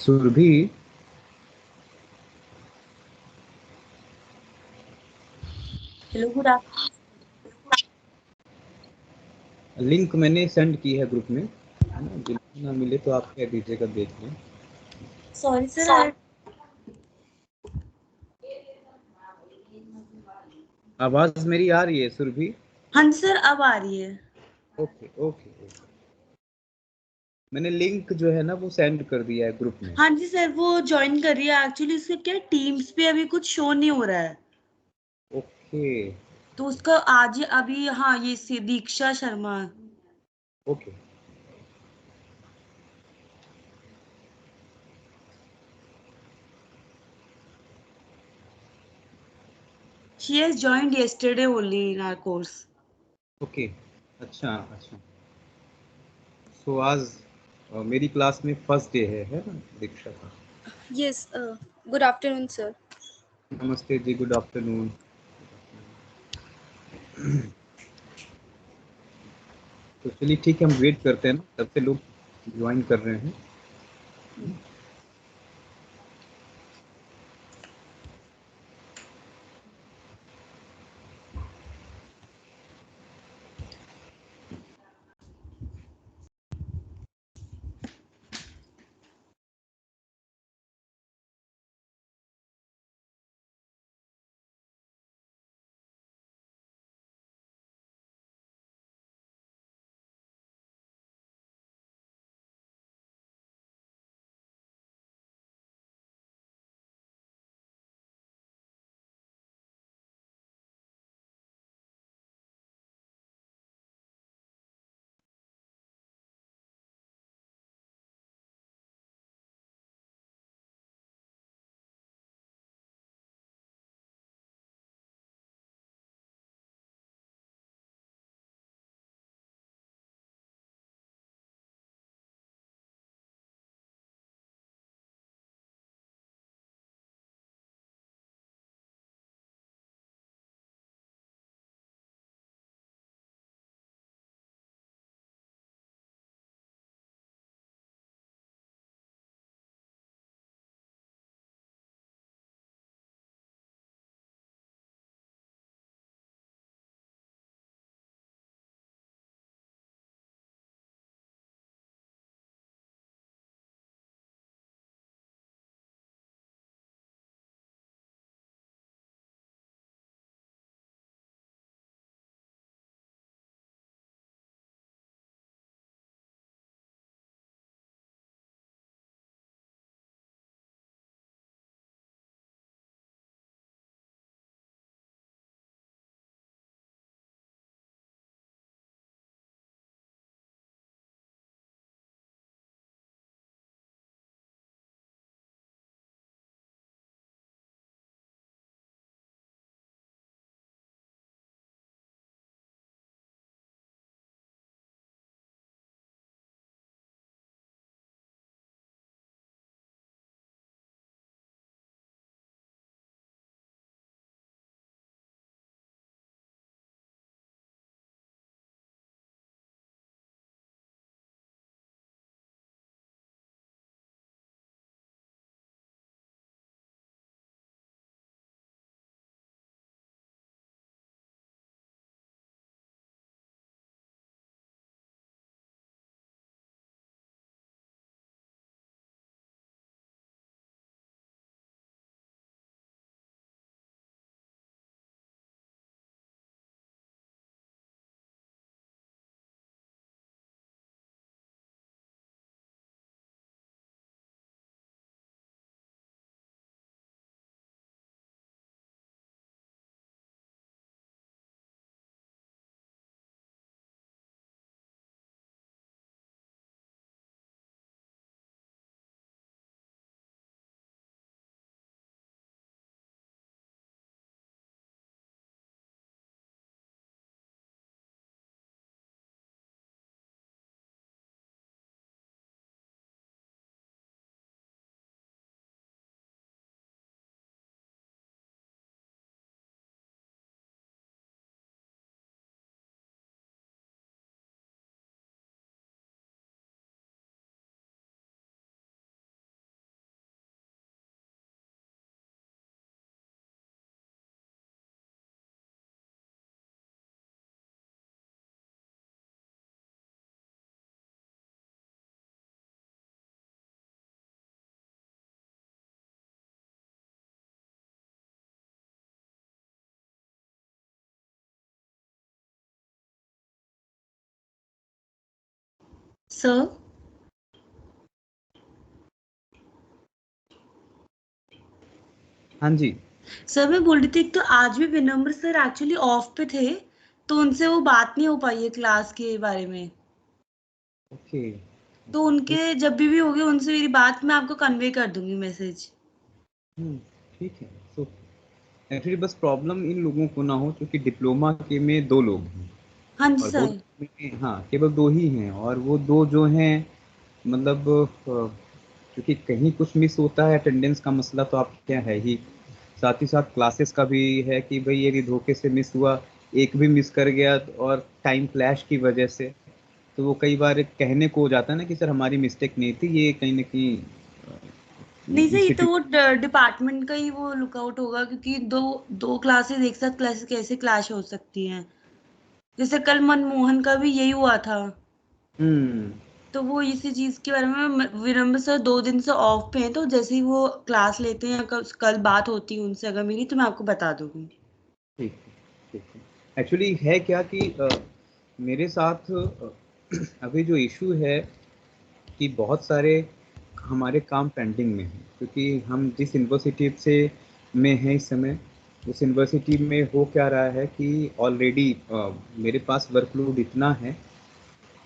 Surabhi, hello, good afternoon. Link मैंने send की है ग्रुप में, है ना? लिंक ना मिले तो आप कह दीजिएगा, देख लें। Sorry sir. आवाज मेरी आ रही है सुरभि? हाँ जी सर, अब आ रही है। Okay okay okay. मैंने लिंक जो है ना वो सेंड कर दिया है ग्रुप में। हाँ जी सर, वो ज्वाइन कर रही है। एक्चुअली इसका क्या टीम्स पे अभी कुछ शो नहीं हो रहा है, ओके तो उसका आज ही अभी, हाँ ये Diksha Sharma. Okay. She has joined yesterday only in our course. Okay, अच्छा अच्छा। सो आज मेरी क्लास में फर्स्ट डे है ना दीक्षा का? Yes, good afternoon, sir. नमस्ते जी, गुड आफ्टरनून। तो चलिए ठीक है, हम वेट करते हैं ना, तब से लोग ज्वाइन कर रहे हैं। सर हाँ जी। सर मैं बोल रही थी, एक तो आज भी विनम्र सर एक्चुअली ऑफ पे थे, तो उनसे वो बात नहीं हो पाई है क्लास के बारे में। ओके। तो उनके जब भी होगी उनसे मेरी बात मैं आपको कन्वे कर दूंगी मैसेज। ठीक है। सो एक्चुअली बस प्रॉब्लम इन लोगों को ना हो, क्योंकि डिप्लोमा के में 2 लोग हैं हाँ जी और सर। हाँ, केवल 2 ही हैं, और वो 2 जो हैं, मतलब क्योंकि कहीं कुछ मिस होता है, अटेंडेंस का मसला तो आप क्या है ही, साथ ही साथ क्लासेस का भी है कि भाई यदि धोखे से मिस हुआ, एक भी मिस कर गया और टाइम क्लैश की वजह से, तो वो कई बार एक कहने को हो जाता है ना कि सर हमारी मिस्टेक नहीं थी, ये कहीं ना कहीं नहीं सर, ये तो वो इंस्टीट्यूट। डिपार्टमेंट का ही वो लुकआउट होगा, क्योंकि दो दो क्लासेस एक साथ क्लासेस कैसे क्लैश हो सकती हैं। जैसे कल मनमोहन का भी यही हुआ था। हम्म। तो वो इसी चीज के बारे में विनम्र सर 2 दिन से ऑफ पे हैं, तो जैसे ही वो क्लास लेते हैं या कल बात होती है उनसे अगर मेरी, तो मैं आपको बता दूंगी। ठीक है, ठीक है। एक्चुअली है क्या कि मेरे साथ अभी जो इशू है कि बहुत सारे हमारे काम पेंडिंग में हैं, क्योंकि हम जिस यूनिवर्सिटी से में हैं इस समय, उस यूनिवर्सिटी में हो क्या रहा है कि ऑलरेडी मेरे पास वर्कलोड इतना है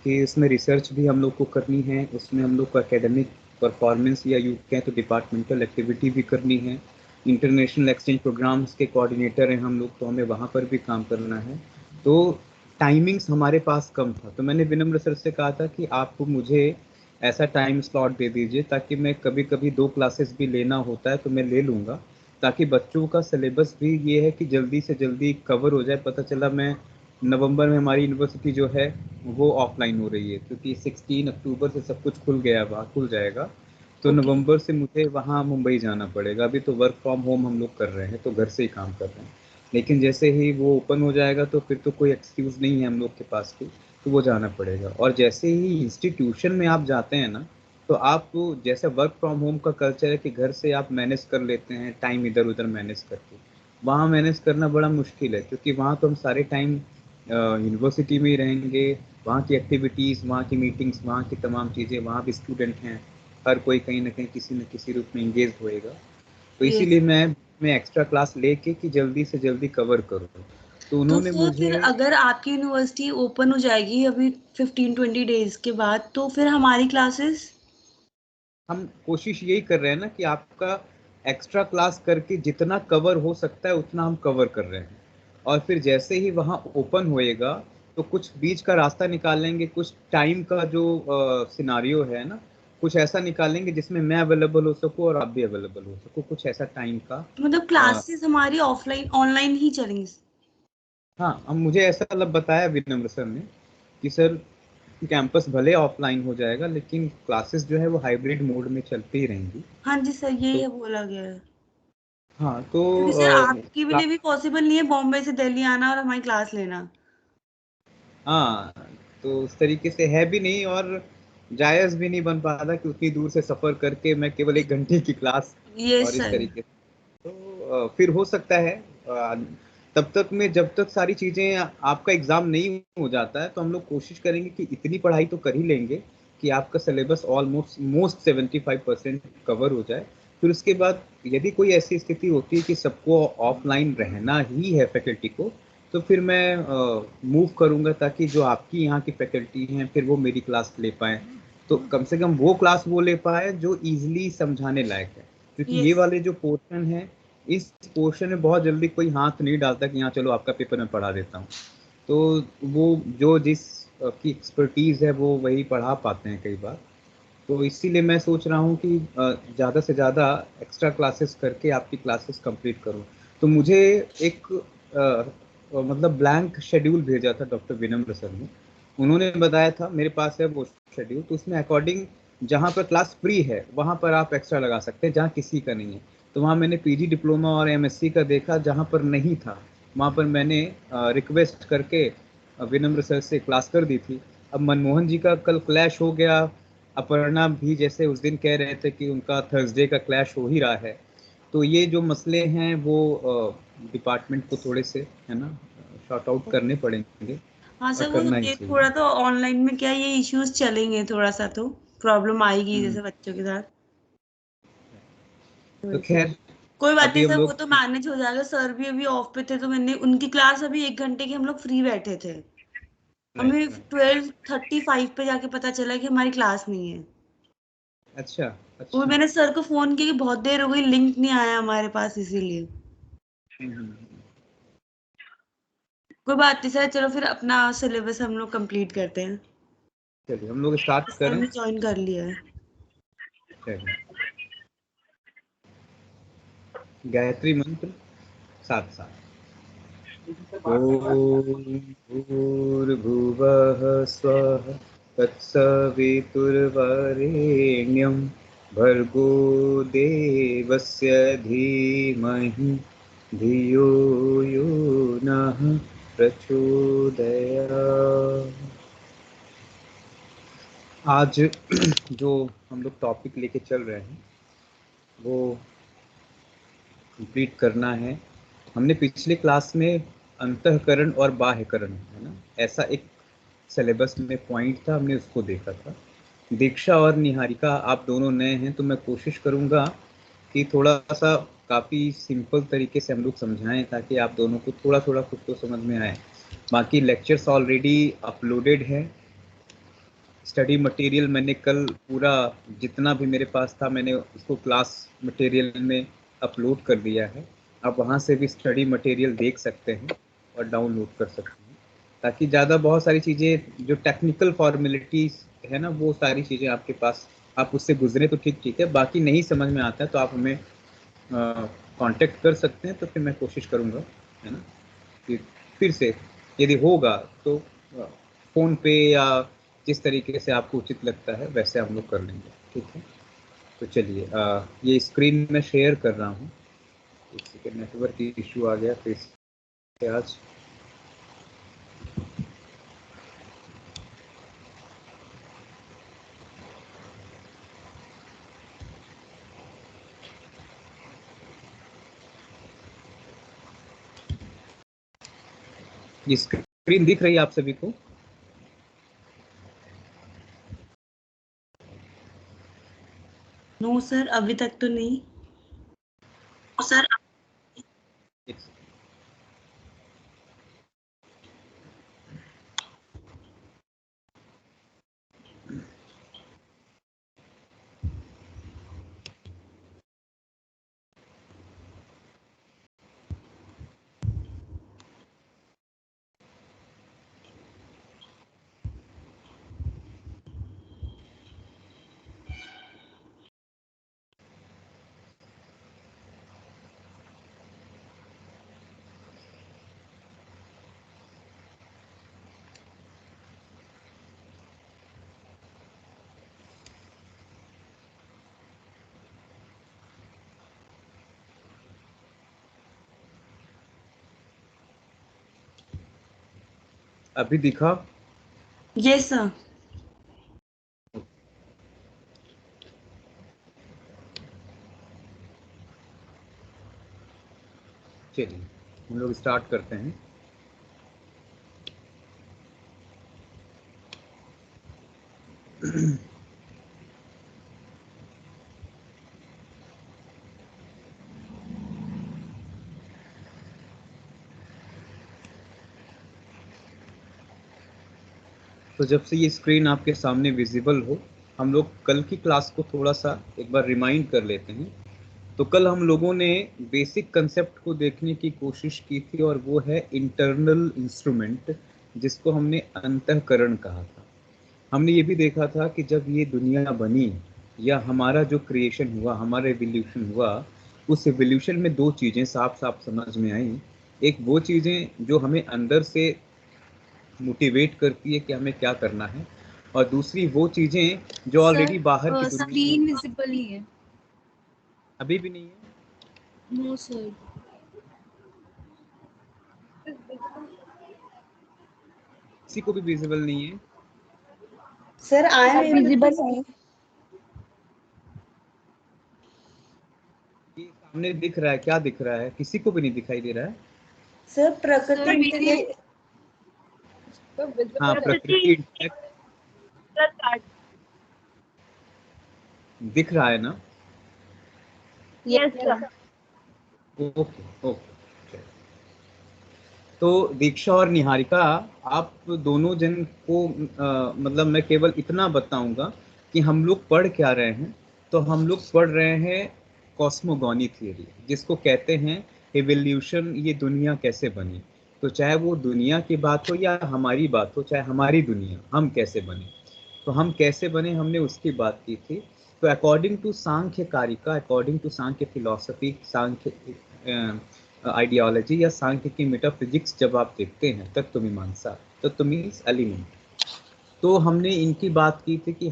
कि उसमें रिसर्च भी हम लोग को करनी है, उसमें हम लोग को एकेडमिक परफॉर्मेंस या यूँ कहें तो डिपार्टमेंटल एक्टिविटी भी करनी है, इंटरनेशनल एक्सचेंज प्रोग्राम्स के कोऑर्डिनेटर हैं हम लोग, तो हमें वहाँ पर भी काम करना है। तो टाइमिंग्स हमारे पास कम था, तो मैंने विनम्र सर से कहा था कि आप मुझे ऐसा टाइम स्लॉट दे दीजिए ताकि मैं कभी कभी 2 क्लासेस भी लेना होता है तो मैं ले लूँगा, ताकि बच्चों का सिलेबस भी ये है कि जल्दी से जल्दी कवर हो जाए। पता चला मैं नवंबर में हमारी यूनिवर्सिटी जो है वो ऑफलाइन हो रही है, क्योंकि 16 अक्टूबर से सब कुछ खुल गया, वहाँ खुल जाएगा, तो ओके। नवंबर से मुझे वहाँ मुंबई जाना पड़ेगा। अभी तो वर्क फ्रॉम होम हम लोग कर रहे हैं, तो घर से ही काम कर रहे हैं, लेकिन जैसे ही वो ओपन हो जाएगा तो फिर तो कोई एक्सक्यूज़ नहीं है हम लोग के पास की, तो वो जाना पड़ेगा। और जैसे ही इंस्टीट्यूशन में आप जाते हैं ना, तो आप जैसे वर्क फ्रॉम होम का कल्चर है कि घर से आप मैनेज कर लेते हैं टाइम इधर उधर मैनेज करके, वहाँ मैनेज करना बड़ा मुश्किल है, क्योंकि वहाँ तो हम सारे टाइम यूनिवर्सिटी में ही रहेंगे, वहाँ की एक्टिविटीज़, वहाँ की मीटिंग्स, वहाँ की तमाम चीज़ें, वहाँ भी स्टूडेंट हैं, हर कोई कहीं ना कहीं किसी न किसी रूप में इंगेज होएगा। तो यस। इसीलिए मैं एक्स्ट्रा क्लास लेके कि जल्दी से जल्दी कवर करूँ, तो तो उन्होंने सर मुझे। फिर अगर आपकी यूनिवर्सिटी ओपन हो जाएगी अभी 15-20 डेज के बाद, तो फिर हमारी क्लासेस। हम कोशिश यही कर रहे हैं ना कि आपका एक्स्ट्रा क्लास करके जितना कवर हो सकता है उतना हम कवर कर रहे हैं, और फिर जैसे ही वहाँ ओपन होएगा तो कुछ बीच का रास्ता निकालेंगे, कुछ टाइम का जो सिनारियो है ना, कुछ ऐसा निकालेंगे जिसमें मैं अवेलेबल हो सकूँ और आप भी अवेलेबल हो सको, कुछ ऐसा टाइम का। मतलब अ, क्लासेस हमारी ऑफलाइन ऑनलाइन ही चलेंगी। हाँ, अब मुझे ऐसा मतलब बताया विनम्र सर ने कि सर कैंपस भले ऑफलाइन हो जाएगा, लेकिन क्लासेस जो है वो हाइब्रिड मोड में चलती ही रहेंगी। हाँ जी सर, यही तो है बोला गया है। हाँ, तो क्योंकि सर आपके लिए भी पॉसिबल नहीं है बॉम्बे से दिल्ली आना और हमारी क्लास लेना। हाँ, तो उस तरीके से है भी नहीं, और जायज़ भी नहीं बन पाता कि उतनी दूर से सफ़र करके मैं केवल 1 घंटे की क्लास, ये और इस सर। तरीके से। तो फिर हो सकता है तब तक में, जब तक सारी चीज़ें, आपका एग्ज़ाम नहीं हो जाता है, तो हम लोग कोशिश करेंगे कि इतनी पढ़ाई तो कर ही लेंगे कि आपका सिलेबस ऑलमोस्ट मोस्ट 75% कवर हो जाए। फिर उसके बाद यदि कोई ऐसी स्थिति होती है कि सबको ऑफलाइन रहना ही है फैकल्टी को, तो फिर मैं मूव करूँगा ताकि जो आपकी यहाँ की फैकल्टी हैं फिर वो मेरी क्लास ले पाएँ। तो कम से कम वो क्लास वो ले पाए जो ईज़िली समझाने लायक है। क्योंकि ये यस। वाले जो पोर्शन है, इस पोर्शन में बहुत जल्दी कोई हाथ नहीं डालता कि हाँ चलो आपका पेपर मैं पढ़ा देता हूँ। तो वो जो जिस की एक्सपर्टीज़ है वो वही पढ़ा पाते हैं कई बार। तो इसीलिए मैं सोच रहा हूँ कि ज़्यादा से ज़्यादा एक्स्ट्रा क्लासेस करके आपकी क्लासेस कंप्लीट करूँ। तो मुझे एक मतलब ब्लैंक शेड्यूल भेजा था डॉक्टर विनम्र सर ने। उन्होंने बताया था मेरे पास है वो शेड्यूल, तो उसमें अकॉर्डिंग जहाँ पर क्लास फ्री है वहाँ पर आप एक्स्ट्रा लगा सकते हैं, जहाँ किसी का नहीं है। तो वहाँ मैंने पीजी डिप्लोमा और एमएससी का देखा, जहाँ पर नहीं था वहाँ पर मैंने रिक्वेस्ट करके विनम्र सर से क्लास कर दी थी। अब मनमोहन जी का कल क्लैश हो गया, अपर्णा भी जैसे उस दिन कह रहे थे कि उनका थर्सडे का क्लैश हो ही रहा है। तो ये जो मसले हैं वो डिपार्टमेंट को थोड़े से है ना शॉर्ट आउट करने पड़ेंगे। हाँ और सर, वो करना ही ये चाहिए। थोड़ा तो ऑनलाइन में क्या ये इश्यूज चलेंगे, थोड़ा सा तो प्रॉब्लम आएगी हम्म, जैसे बच्चों के साथ। तो वही तो। खैर कोई बात अभी नहीं हम सर, वो लोग तो मैनेज हो जाएगा। सर भी अभी ऑफ पे थे तो मैंने उनकी क्लास अभी 1 घंटे की हम लोग फ्री बैठे थे। राइट हमें राइट। 12:35 पे जाके पता चला कि हमारी क्लास नहीं है। अच्छा और अच्छा। मैंने सर को फोन किया कि बहुत देर हो गई, लिंक नहीं आया हमारे पास, इसीलिए। हम्म। कोई बात नहीं सर, चलो फिर अपना सिलेबस हम लोग कंप्लीट करते हैं। चलिए हम लोग स्टार्ट सर करें। ने ज्वाइन कर लिया है। चलिए, गायत्री मंत्र साथ साथ। ॐ भूर्भुवः स्वः तत्सवितुर्वरेण्यं भर्गो देवस्य धीमहि धियो यो नः प्रचोदयात्। आज जो हम लोग टॉपिक लेके चल रहे हैं वो कंप्लीट करना है। हमने पिछले क्लास में अंतःकरण और बाह्यकरण, है ना, ऐसा एक सिलेबस में पॉइंट था, हमने उसको देखा था। दीक्षा और निहारिका आप दोनों नए हैं तो मैं कोशिश करूंगा कि थोड़ा सा काफ़ी सिंपल तरीके से हम लोग समझाएं ताकि आप दोनों को थोड़ा थोड़ा कुछ तो समझ में आए। बाकी लेक्चर्स ऑलरेडी अपलोडेड है। स्टडी मटेरियल मैंने कल पूरा जितना भी मेरे पास था मैंने उसको क्लास मटेरियल में अपलोड कर दिया है। आप वहाँ से भी स्टडी मटेरियल देख सकते हैं और डाउनलोड कर सकते हैं, ताकि ज़्यादा बहुत सारी चीज़ें जो टेक्निकल फॉर्मेलिटीज़ है ना वो सारी चीज़ें आपके पास, आप उससे गुजरे तो ठीक ठीक है, बाकी नहीं समझ में आता है तो आप हमें कांटेक्ट कर सकते हैं। तो फिर मैं कोशिश करूँगा, है ना, कि फिर से यदि होगा तो फ़ोन पे या जिस तरीके से आपको उचित लगता है वैसे हम लोग कर लेंगे, ठीक है। तो चलिए ये स्क्रीन में शेयर कर रहा हूँ। एक सेकेंड, नेटवर्क इशू आ गया फिर से आज। ये स्क्रीन दिख रही है आप सभी को? नो सर, अभी तक तो नहीं। सर अभी दिखा? Yes sir. चलिए हम लोग स्टार्ट करते हैं। तो जब से ये स्क्रीन आपके सामने विजिबल हो, हम लोग कल की क्लास को थोड़ा सा एक बार रिमाइंड कर लेते हैं। तो कल हम लोगों ने बेसिक कंसेप्ट को देखने की कोशिश की थी और वो है इंटरनल इंस्ट्रूमेंट, जिसको हमने अंतःकरण कहा था। हमने ये भी देखा था कि जब ये दुनिया बनी या हमारा जो क्रिएशन हुआ, हमारा एवोल्यूशन हुआ, उस एवोल्यूशन में दो चीज़ें साफ साफ समझ में आई। एक वो चीज़ें जो हमें अंदर से मोटिवेट करती है कि हमें क्या करना है, और दूसरी वो चीज़ें जो ऑलरेडी बाहर की सर दुनिया में। स्क्रीन विजिबल नहीं है। अभी भी नहीं है? No sir. किसी को भी विजिबल नहीं है? Sir I am sir able to visible है। सी। ये सामने दिख रहा है, क्या दिख रहा है? किसी को भी नहीं दिखाई दे रहा है? सर प्रकृति सर के लिए हाँ, प्रकृति इंटलेक्ट दिख रहा है ना? Yes sir. Okay okay. तो दीक्षा और निहारिका, आप दोनों जन को मतलब मैं केवल इतना बताऊंगा कि हम लोग पढ़ क्या रहे हैं। तो हम लोग पढ़ रहे हैं कॉस्मोगॉनी थियरी, जिसको कहते हैं एवोल्यूशन, ये दुनिया कैसे बनी। तो चाहे वो दुनिया की बात हो या हमारी बात हो, चाहे हमारी दुनिया, हम कैसे बने, तो हम कैसे बने, हमने उसकी बात की थी। तो according to Samkhya Karika, according to Samkhya philosophy, Samkhya ideology या सांख्य की मेटाफिजिक्स जब आप देखते हैं, तत्व मीमांसा, तत्व मीन्स एलिमेंट, तो हमने इनकी बात की थी कि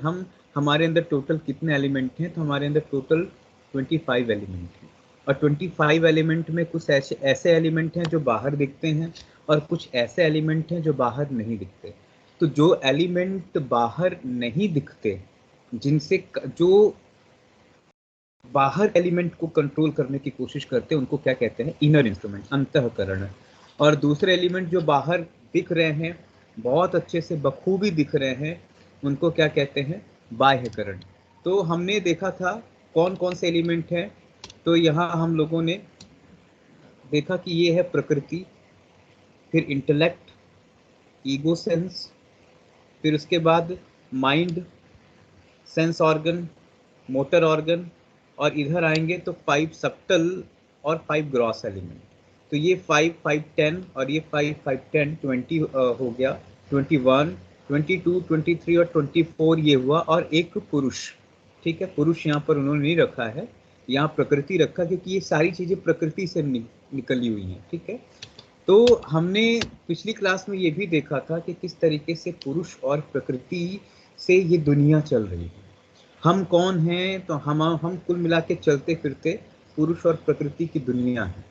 हमारे अंदर टोटल कितने एलिमेंट हैं। तो हमारे अंदर टोटल 25 एलिमेंट हैं, और 25 एलिमेंट में कुछ ऐसे एलिमेंट हैं जो बाहर दिखते हैं, और कुछ ऐसे एलिमेंट हैं जो बाहर नहीं दिखते। तो जो एलिमेंट बाहर नहीं दिखते, जिनसे जो बाहर एलिमेंट को कंट्रोल करने की कोशिश करते हैं, उनको क्या कहते हैं? इनर इंस्ट्रूमेंट, अंतःकरण। और दूसरे एलिमेंट जो बाहर दिख रहे हैं, बहुत अच्छे से बखूबी दिख रहे हैं, उनको क्या कहते हैं? बाह्यकरण। तो हमने देखा था कौन कौन से एलिमेंट हैं। तो यहाँ हम लोगों ने देखा कि ये है प्रकृति, फिर इंटेलेक्ट, ईगो सेंस, फिर उसके बाद mind, sense organ, motor organ, और इधर आएंगे तो 5 सब्टल और 5 ग्रॉस एलिमेंट। तो ये 5 5 10 और ये 5 5 10 20 हो गया, 21 22 23 और 24 ये हुआ, और एक पुरुष। ठीक है, पुरुष यहाँ पर उन्होंने नहीं रखा है, यहाँ प्रकृति रखा, क्योंकि ये सारी चीजें प्रकृति से निकली हुई हैं। ठीक है, तो हमने पिछली क्लास में ये भी देखा था कि किस तरीके से पुरुष और प्रकृति से ये दुनिया चल रही है। हम कौन हैं? तो हम कुल मिला के चलते फिरते पुरुष और प्रकृति की दुनिया है।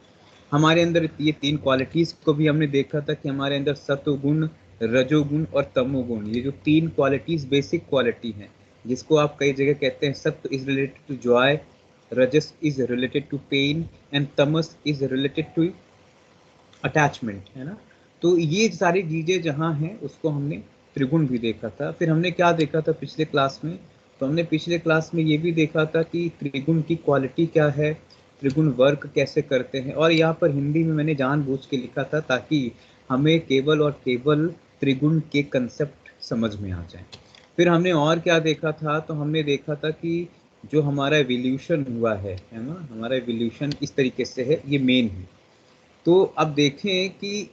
हमारे अंदर ये 3 क्वालिटीज को भी हमने देखा था कि हमारे अंदर सत्वगुण, रजोगुण और तमोगुण, ये जो 3 क्वालिटीज बेसिक क्वालिटी हैं, जिसको आप कई जगह कहते हैं sattva is related to joy, rajas is related to pain, and tamas is related to attachment, है ना। तो ये सारी चीजें जहाँ हैं, उसको हमने त्रिगुण भी देखा था। फिर हमने क्या देखा था पिछले क्लास में? तो हमने पिछले क्लास में ये भी देखा था कि त्रिगुण की क्वालिटी क्या है, त्रिगुण वर्क कैसे करते हैं। और यहाँ पर हिंदी में मैंने जानबूझ के लिखा था ताकि हमें केवल और केवल त्रिगुण के कंसेप्ट समझ में आ जाए। फिर हमने और क्या देखा था? तो हमने देखा था कि जो हमारा एवोल्यूशन हुआ है ना, हमारा एवोल्यूशन इस तरीके से है, ये मेन है। तो अब देखें कि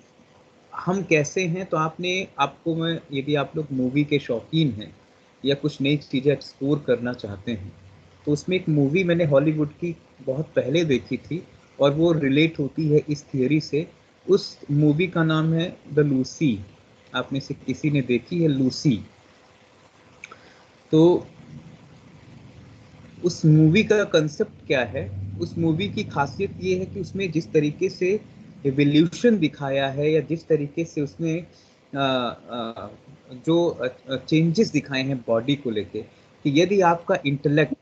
हम कैसे हैं। तो आपको मैं, यदि आप लोग मूवी के शौकीन हैं या कुछ नई चीज़ें एक्सप्लोर करना चाहते हैं, तो उसमें एक मूवी मैंने हॉलीवुड की बहुत पहले देखी थी, और वो रिलेट होती है इस थियरी से। उस मूवी का नाम है द लूसी। आप में से किसी ने देखी है लूसी? तो उस मूवी का कंसेप्ट क्या है? उस मूवी की खासियत ये है कि उसमें जिस तरीके से एवोल्यूशन दिखाया है, या जिस तरीके से उसने जो चेंजेस दिखाए हैं बॉडी को लेके, कि यदि आपका इंटेलेक्ट,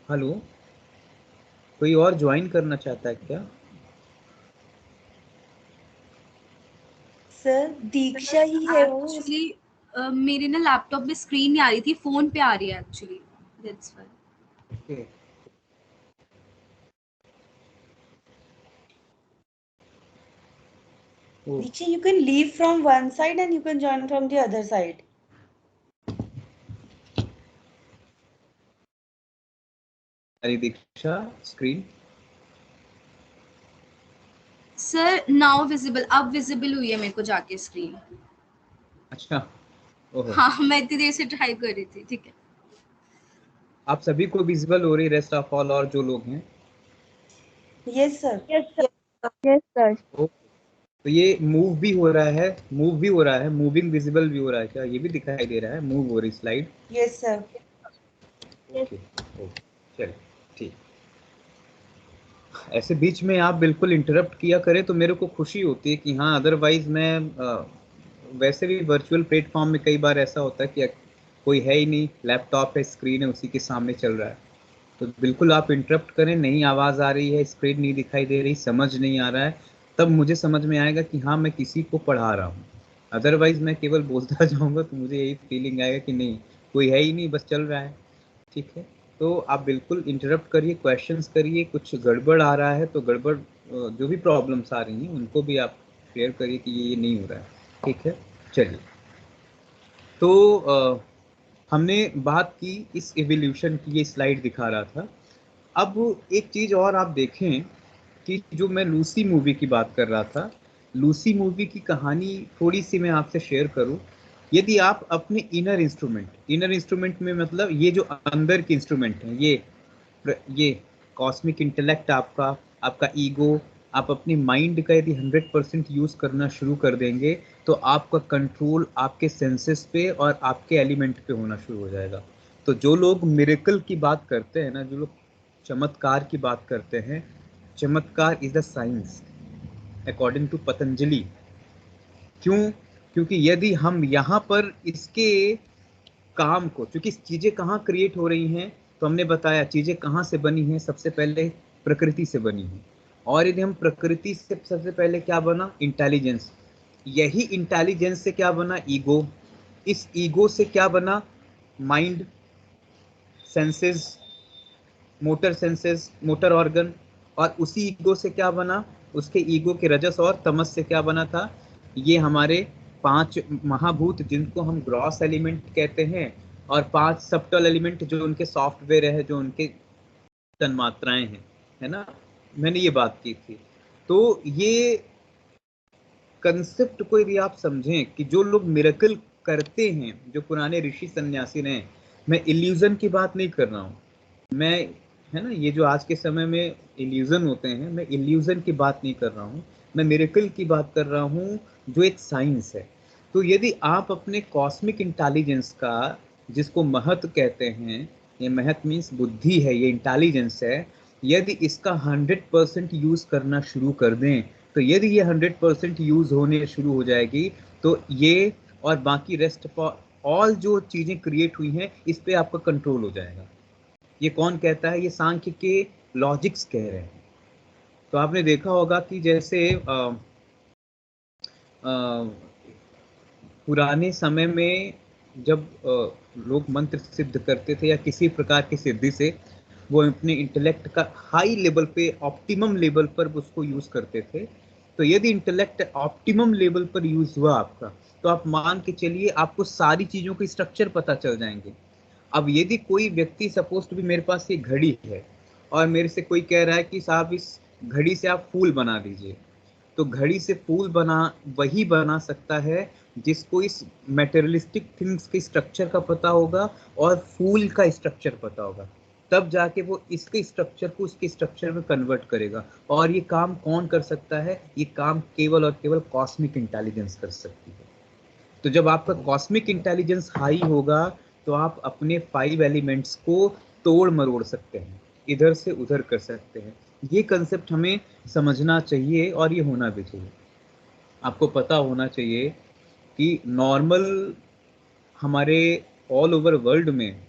हेलो, कोई और ज्वाइन करना चाहता है क्या? सर दीक्षा ही है वो। एक्चुअली मेरे ना लैपटॉप में स्क्रीन नहीं आ रही थी, फोन पे आ रही है actually, that's why. Okay, Diksha, you can leave from one side and you can join from the other side. Diksha screen. Sir now visible, अब विजिबल हुई है मेरे को जाके स्क्रीन। अच्छा, ओहो। हाँ, मैं इतनी देर से ट्राई कर रही थी। ठीक है, आप सभी को विजिबल हो रही, रेस्ट ऑफ ऑल और जो लोग हैं? Yes, sir. Yes sir. तो ये मूव भी हो रहा है, मूविंग विजिबल भी हो रहा है क्या? ये भी दिखाई दे रहा है, मूव हो रही slide? Yes, sir. Okay okay, चलिए ठीक। ऐसे बीच में आप बिल्कुल इंटरप्ट किया करें तो मेरे को खुशी होती है कि हाँ, अदरवाइज मैं वैसे भी वर्चुअल प्लेटफॉर्म में कई बार ऐसा होता है कि कोई है ही नहीं, लैपटॉप है, स्क्रीन है, उसी के सामने चल रहा है। तो बिल्कुल आप इंटरप्ट करें, नहीं आवाज़ आ रही है, स्क्रीन नहीं दिखाई दे रही, समझ नहीं आ रहा है, तब मुझे समझ में आएगा कि हाँ मैं किसी को पढ़ा रहा हूँ। अदरवाइज मैं केवल बोलता जाऊँगा तो मुझे यही फीलिंग आएगा कि नहीं, कोई है ही नहीं, बस चल रहा है। ठीक है, तो आप बिल्कुल इंटरप्ट करिए, क्वेश्चंस करिए, कुछ गड़बड़ आ रहा है तो गड़बड़ जो भी प्रॉब्लम्स आ रही हैं उनको भी आप शेयर करिए कि ये नहीं हो रहा है। ठीक है, चलिए। तो हमने बात की इस एवोल्यूशन की, ये स्लाइड दिखा रहा था। अब एक चीज़ और आप देखें कि जो मैं लूसी मूवी की बात कर रहा था, लूसी मूवी की कहानी थोड़ी सी मैं आपसे शेयर करूं। यदि आप अपने इनर इंस्ट्रूमेंट में मतलब ये जो अंदर के इंस्ट्रूमेंट हैं, ये कॉस्मिक इंटेलेक्ट, आपका आपका ईगो, आप अपनी माइंड का यदि 100% यूज़ करना शुरू कर देंगे तो आपका कंट्रोल आपके सेंसेस पे और आपके एलिमेंट पे होना शुरू हो जाएगा। तो जो लोग मिरेकल की बात करते हैं ना, जो लोग चमत्कार की बात करते हैं, चमत्कार is the science according to Patanjali. क्यों? क्योंकि यदि हम यहाँ पर इसके काम को, क्योंकि चीज़ें कहाँ क्रिएट हो रही हैं, तो हमने बताया चीज़ें कहाँ से बनी हैं, सबसे पहले प्रकृति से बनी हैं। और यदि हम प्रकृति से सबसे पहले क्या बना? इंटेलिजेंस। यही इंटेलिजेंस से क्या बना? ईगो। इस ईगो से क्या बना? Mind, senses, motor organ. और उसी ईगो से क्या बना? उसके ईगो के रजस और तमस से क्या बना था? ये हमारे 5 महाभूत जिनको हम ग्रॉस एलिमेंट कहते हैं, और 5 सबटल एलिमेंट जो उनके सॉफ्टवेयर है, जो उनके तन्मात्राएं हैं, है ना। मैंने ये बात की थी। तो ये कंसेप्ट को यदि आप समझें कि जो लोग मिरेकल करते हैं, जो पुराने ऋषि सन्यासी रहे, मैं इल्यूजन की बात नहीं कर रहा हूँ, मैं, है ना, ये जो आज के समय में इल्यूजन होते हैं, मैं इल्यूजन की बात नहीं कर रहा हूँ, मैं मिरेकल की बात कर रहा हूँ, जो एक साइंस है। तो यदि आप अपने कॉस्मिक इंटेलिजेंस का, जिसको महत कहते हैं, ये महत मीन्स बुद्धि है, ये इंटेलिजेंस है, यदि इसका 100% यूज करना शुरू कर दें, तो यदि ये 100% यूज होने शुरू हो जाएगी, तो ये और बाकी रेस्ट ऑल जो चीजें क्रिएट हुई हैं, इस पे आपका कंट्रोल हो जाएगा। ये कौन कहता है? ये सांख्य के लॉजिक्स कह रहे हैं। तो आपने देखा होगा कि जैसे पुराने समय में जब लोग मंत्र सिद्ध करते थे या किसी प्रकार की सिद्धि से, वो अपने इंटेलेक्ट का हाई लेवल पे, ऑप्टिमम लेवल पर उसको यूज करते थे। तो यदि इंटेलेक्ट ऑप्टिमम लेवल पर यूज हुआ आपका, तो आप मान के चलिए आपको सारी चीजों के स्ट्रक्चर पता चल जाएंगे। अब यदि कोई व्यक्ति, सपोज टू भी मेरे पास ये घड़ी है और मेरे से कोई कह रहा है कि साहब इस घड़ी से आप फूल बना दीजिए, तो घड़ी से फूल बना वही बना सकता है जिसको इस मेटेरियलिस्टिक थिंग्स के स्ट्रक्चर का पता होगा और फूल का स्ट्रक्चर पता होगा, तब जाके वो इसके स्ट्रक्चर को उसके स्ट्रक्चर में कन्वर्ट करेगा। और ये काम कौन कर सकता है? ये काम केवल और केवल कॉस्मिक इंटेलिजेंस कर सकती है। तो जब आपका कॉस्मिक इंटेलिजेंस हाई होगा, तो आप अपने 5 एलिमेंट्स को तोड़ मरोड़ सकते हैं, इधर से उधर कर सकते हैं। ये कंसेप्ट हमें समझना चाहिए और ये होना भी चाहिए। आपको पता होना चाहिए कि नॉर्मल हमारे ऑल ओवर वर्ल्ड में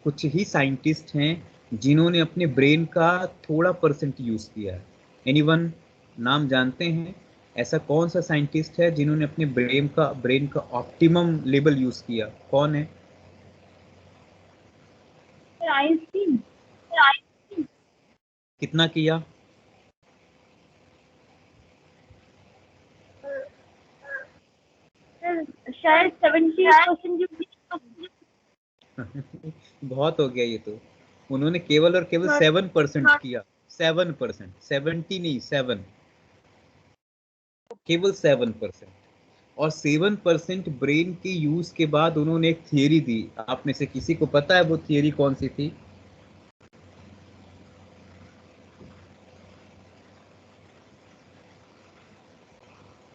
कुछ ही साइंटिस्ट हैं जिन्होंने अपने ब्रेन का थोड़ा परसेंट यूज किया है। एनीवन नाम जानते हैं? ऐसा कौन सा साइंटिस्ट है जिन्होंने अपने ब्रेन का ऑप्टिमम लेवल यूज किया? कौन है? आइंस्टीन। कितना किया? शायद 70%। बहुत हो गया ये तो। उन्होंने केवल और केवल 7% किया। 7%, 70 नहीं, 7, केवल 7%। और 7% ब्रेन के यूज के बाद उन्होंने एक थियरी दी। आप में से किसी को पता है वो थियरी कौन सी थी?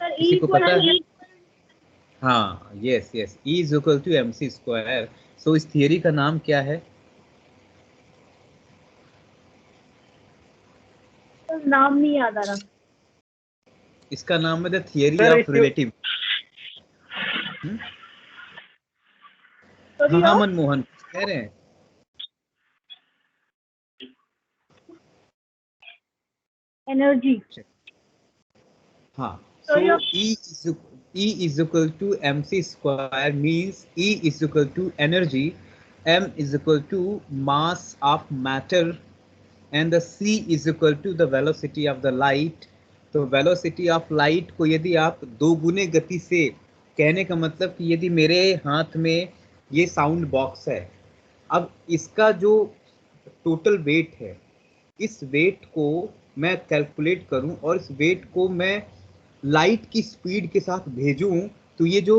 किसी को पता है? हाँ, yes yes, E is equal to MC square. So इस थियरी का नाम क्या है? नाम नहीं याद आ रहा। इसका नाम है द थियरी ऑफ रिलेटिव। हाँ मनमोहन कह रहे हैं। Energy. हाँ, Sorry, so E is equal to mc square means E is equal to energy, m is equal to mass of matter, and the c is equal to the velocity of the light. तो velocity of light को यदि आप 2 गुने गति से, कहने का मतलब कि यदि मेरे हाथ में ये साउंड बॉक्स है, अब इसका जो टोटल वेट है, इस वेट को मैं कैलकुलेट करूं और इस वेट को मैं लाइट की स्पीड के साथ भेजूं, तो ये जो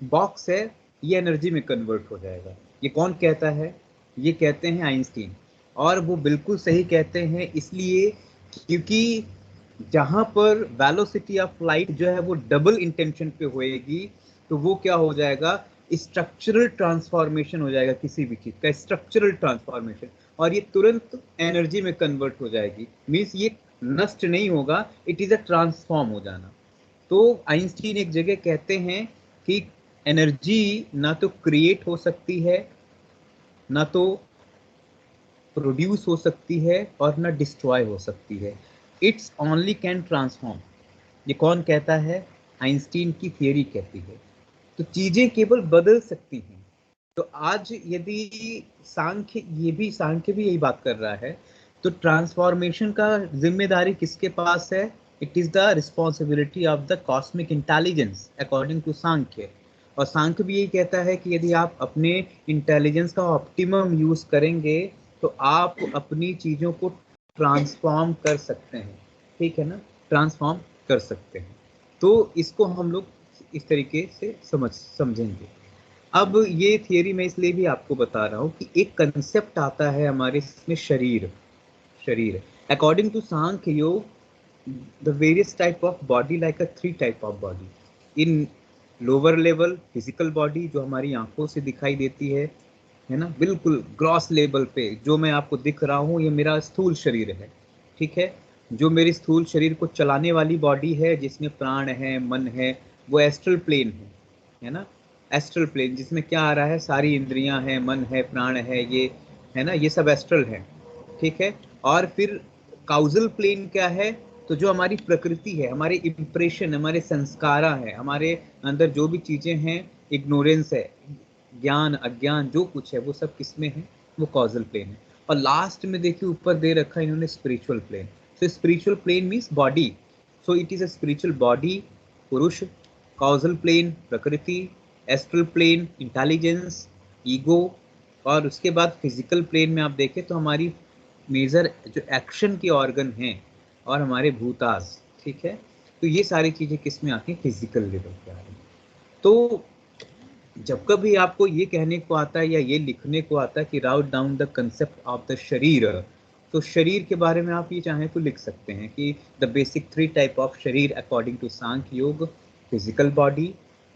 बॉक्स है ये एनर्जी में कन्वर्ट हो जाएगा। ये कौन कहता है? ये कहते हैं आइंस्टीन, और वो बिल्कुल सही कहते हैं, इसलिए क्योंकि जहां पर वेलोसिटी ऑफ लाइट जो है वो डबल इंटेंशन पे होएगी, तो वो क्या हो जाएगा? स्ट्रक्चरल ट्रांसफॉर्मेशन हो जाएगा, किसी भी चीज का स्ट्रक्चरल ट्रांसफॉर्मेशन, और ये तुरंत एनर्जी में कन्वर्ट हो जाएगी। मीन्स ये नष्ट नहीं होगा, इट इज अ ट्रांसफॉर्म हो जाना। तो आइंस्टीन एक जगह कहते हैं कि एनर्जी ना तो क्रिएट हो सकती है, ना तो प्रोड्यूस हो सकती है, और ना डिस्ट्रॉय हो सकती है। It's only can transform. ये कौन कहता है? आइंस्टीन की थियरी कहती है। तो चीजें केवल बदल सकती हैं। तो आज यदि सांख्य भी यही बात कर रहा है, तो ट्रांसफॉर्मेशन का जिम्मेदारी किसके पास है? It is the responsibility of the cosmic intelligence according to Sankhya. और सांख्य भी यही कहता है कि यदि आप अपने इंटेलिजेंस का ऑप्टिमम यूज करेंगे तो आप अपनी चीजों को ट्रांसफॉर्म कर सकते हैं। ठीक है ना? ट्रांसफॉर्म कर सकते हैं। तो इसको हम लोग इस तरीके से समझेंगे। अब ये थियरी मैं इसलिए भी आपको बता रहा हूँ कि एक कंसेप्ट आता है हमारे इसमें, शरीर। अकॉर्डिंग टू सांख्य योग, the various type of body like a 3 type of body. In lower level physical body जो हमारी आंखों से दिखाई देती है ना, बिल्कुल ग्रॉस लेवल पे जो मैं आपको दिख रहा हूँ, ये मेरा स्थूल शरीर है। ठीक है? जो मेरी स्थूल शरीर को चलाने वाली बॉडी है, जिसमें प्राण है, मन है, वो एस्ट्रल प्लेन है ना? एस्ट्रल प्लेन जिसमें क्या आ रहा है? सारी इंद्रियां हैं, मन है, प्राण है, ये है ना, ये सब एस्ट्रल है। ठीक है? और फिर काउजल प्लेन क्या है? तो जो हमारी प्रकृति है, हमारे इंप्रेशन, हमारे संस्कारा है, हमारे अंदर जो भी चीजें हैं, इग्नोरेंस है, ज्ञान अज्ञान जो कुछ है, वो सब किसमें है? वो कॉजल प्लेन है। और लास्ट में देखिए ऊपर दे रखा है इन्होंने spiritual plane. So spiritual plane means body, so it is a spiritual body, पुरुष, कॉजल प्लेन प्रकृति, एस्ट्रल प्लेन इंटेलिजेंस, ईगो, और उसके बाद फिजिकल प्लेन में आप देखें तो हमारी मेजर जो एक्शन के ऑर्गन हैं और हमारे भूतास। ठीक है? तो ये सारी चीजें किस में आती हैं? फिजिकल लेवल पे आ रही हैं। तो जब कभी आपको ये कहने को आता है या ये लिखने को आता है कि route down the concept of the sharir, तो शरीर के बारे में आप ये चाहें तो लिख सकते हैं कि द बेसिक 3 टाइप ऑफ शरीर अकॉर्डिंग टू सांख्य योग, physical body,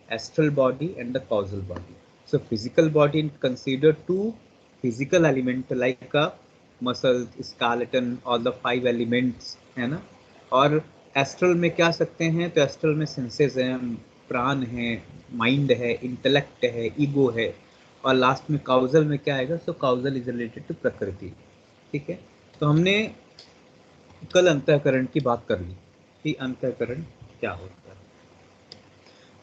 astral body and the causal body. So physical body consider 2 physical element like a muscle, skeleton, all the 5 elements, है ना? और एस्ट्रल में क्या सकते हैं? तो एस्ट्रल में सेंसेस हैं, प्राण है, माइंड है, इंटेलेक्ट है, ईगो है, और लास्ट में काउजल में क्या आएगा? सो काउजल इज रिलेटेड टू प्रकृति। ठीक है? तो हमने कल अंतःकरण की बात कर ली कि अंतःकरण क्या होता है।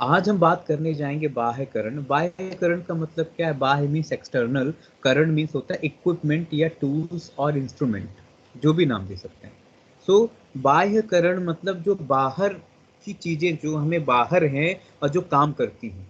आज हम बात करने जाएंगे बाह्यकरण। बाह्यकरण का मतलब क्या है? बाह्य मीन्स एक्सटर्नल, करण मीन्स होता है इक्विपमेंट या टूल्स और इंस्ट्रूमेंट, जो भी नाम दे सकते हैं। सो बाह्यकरण मतलब जो बाहर की चीजें जो हमें बाहर हैं और जो काम करती हैं।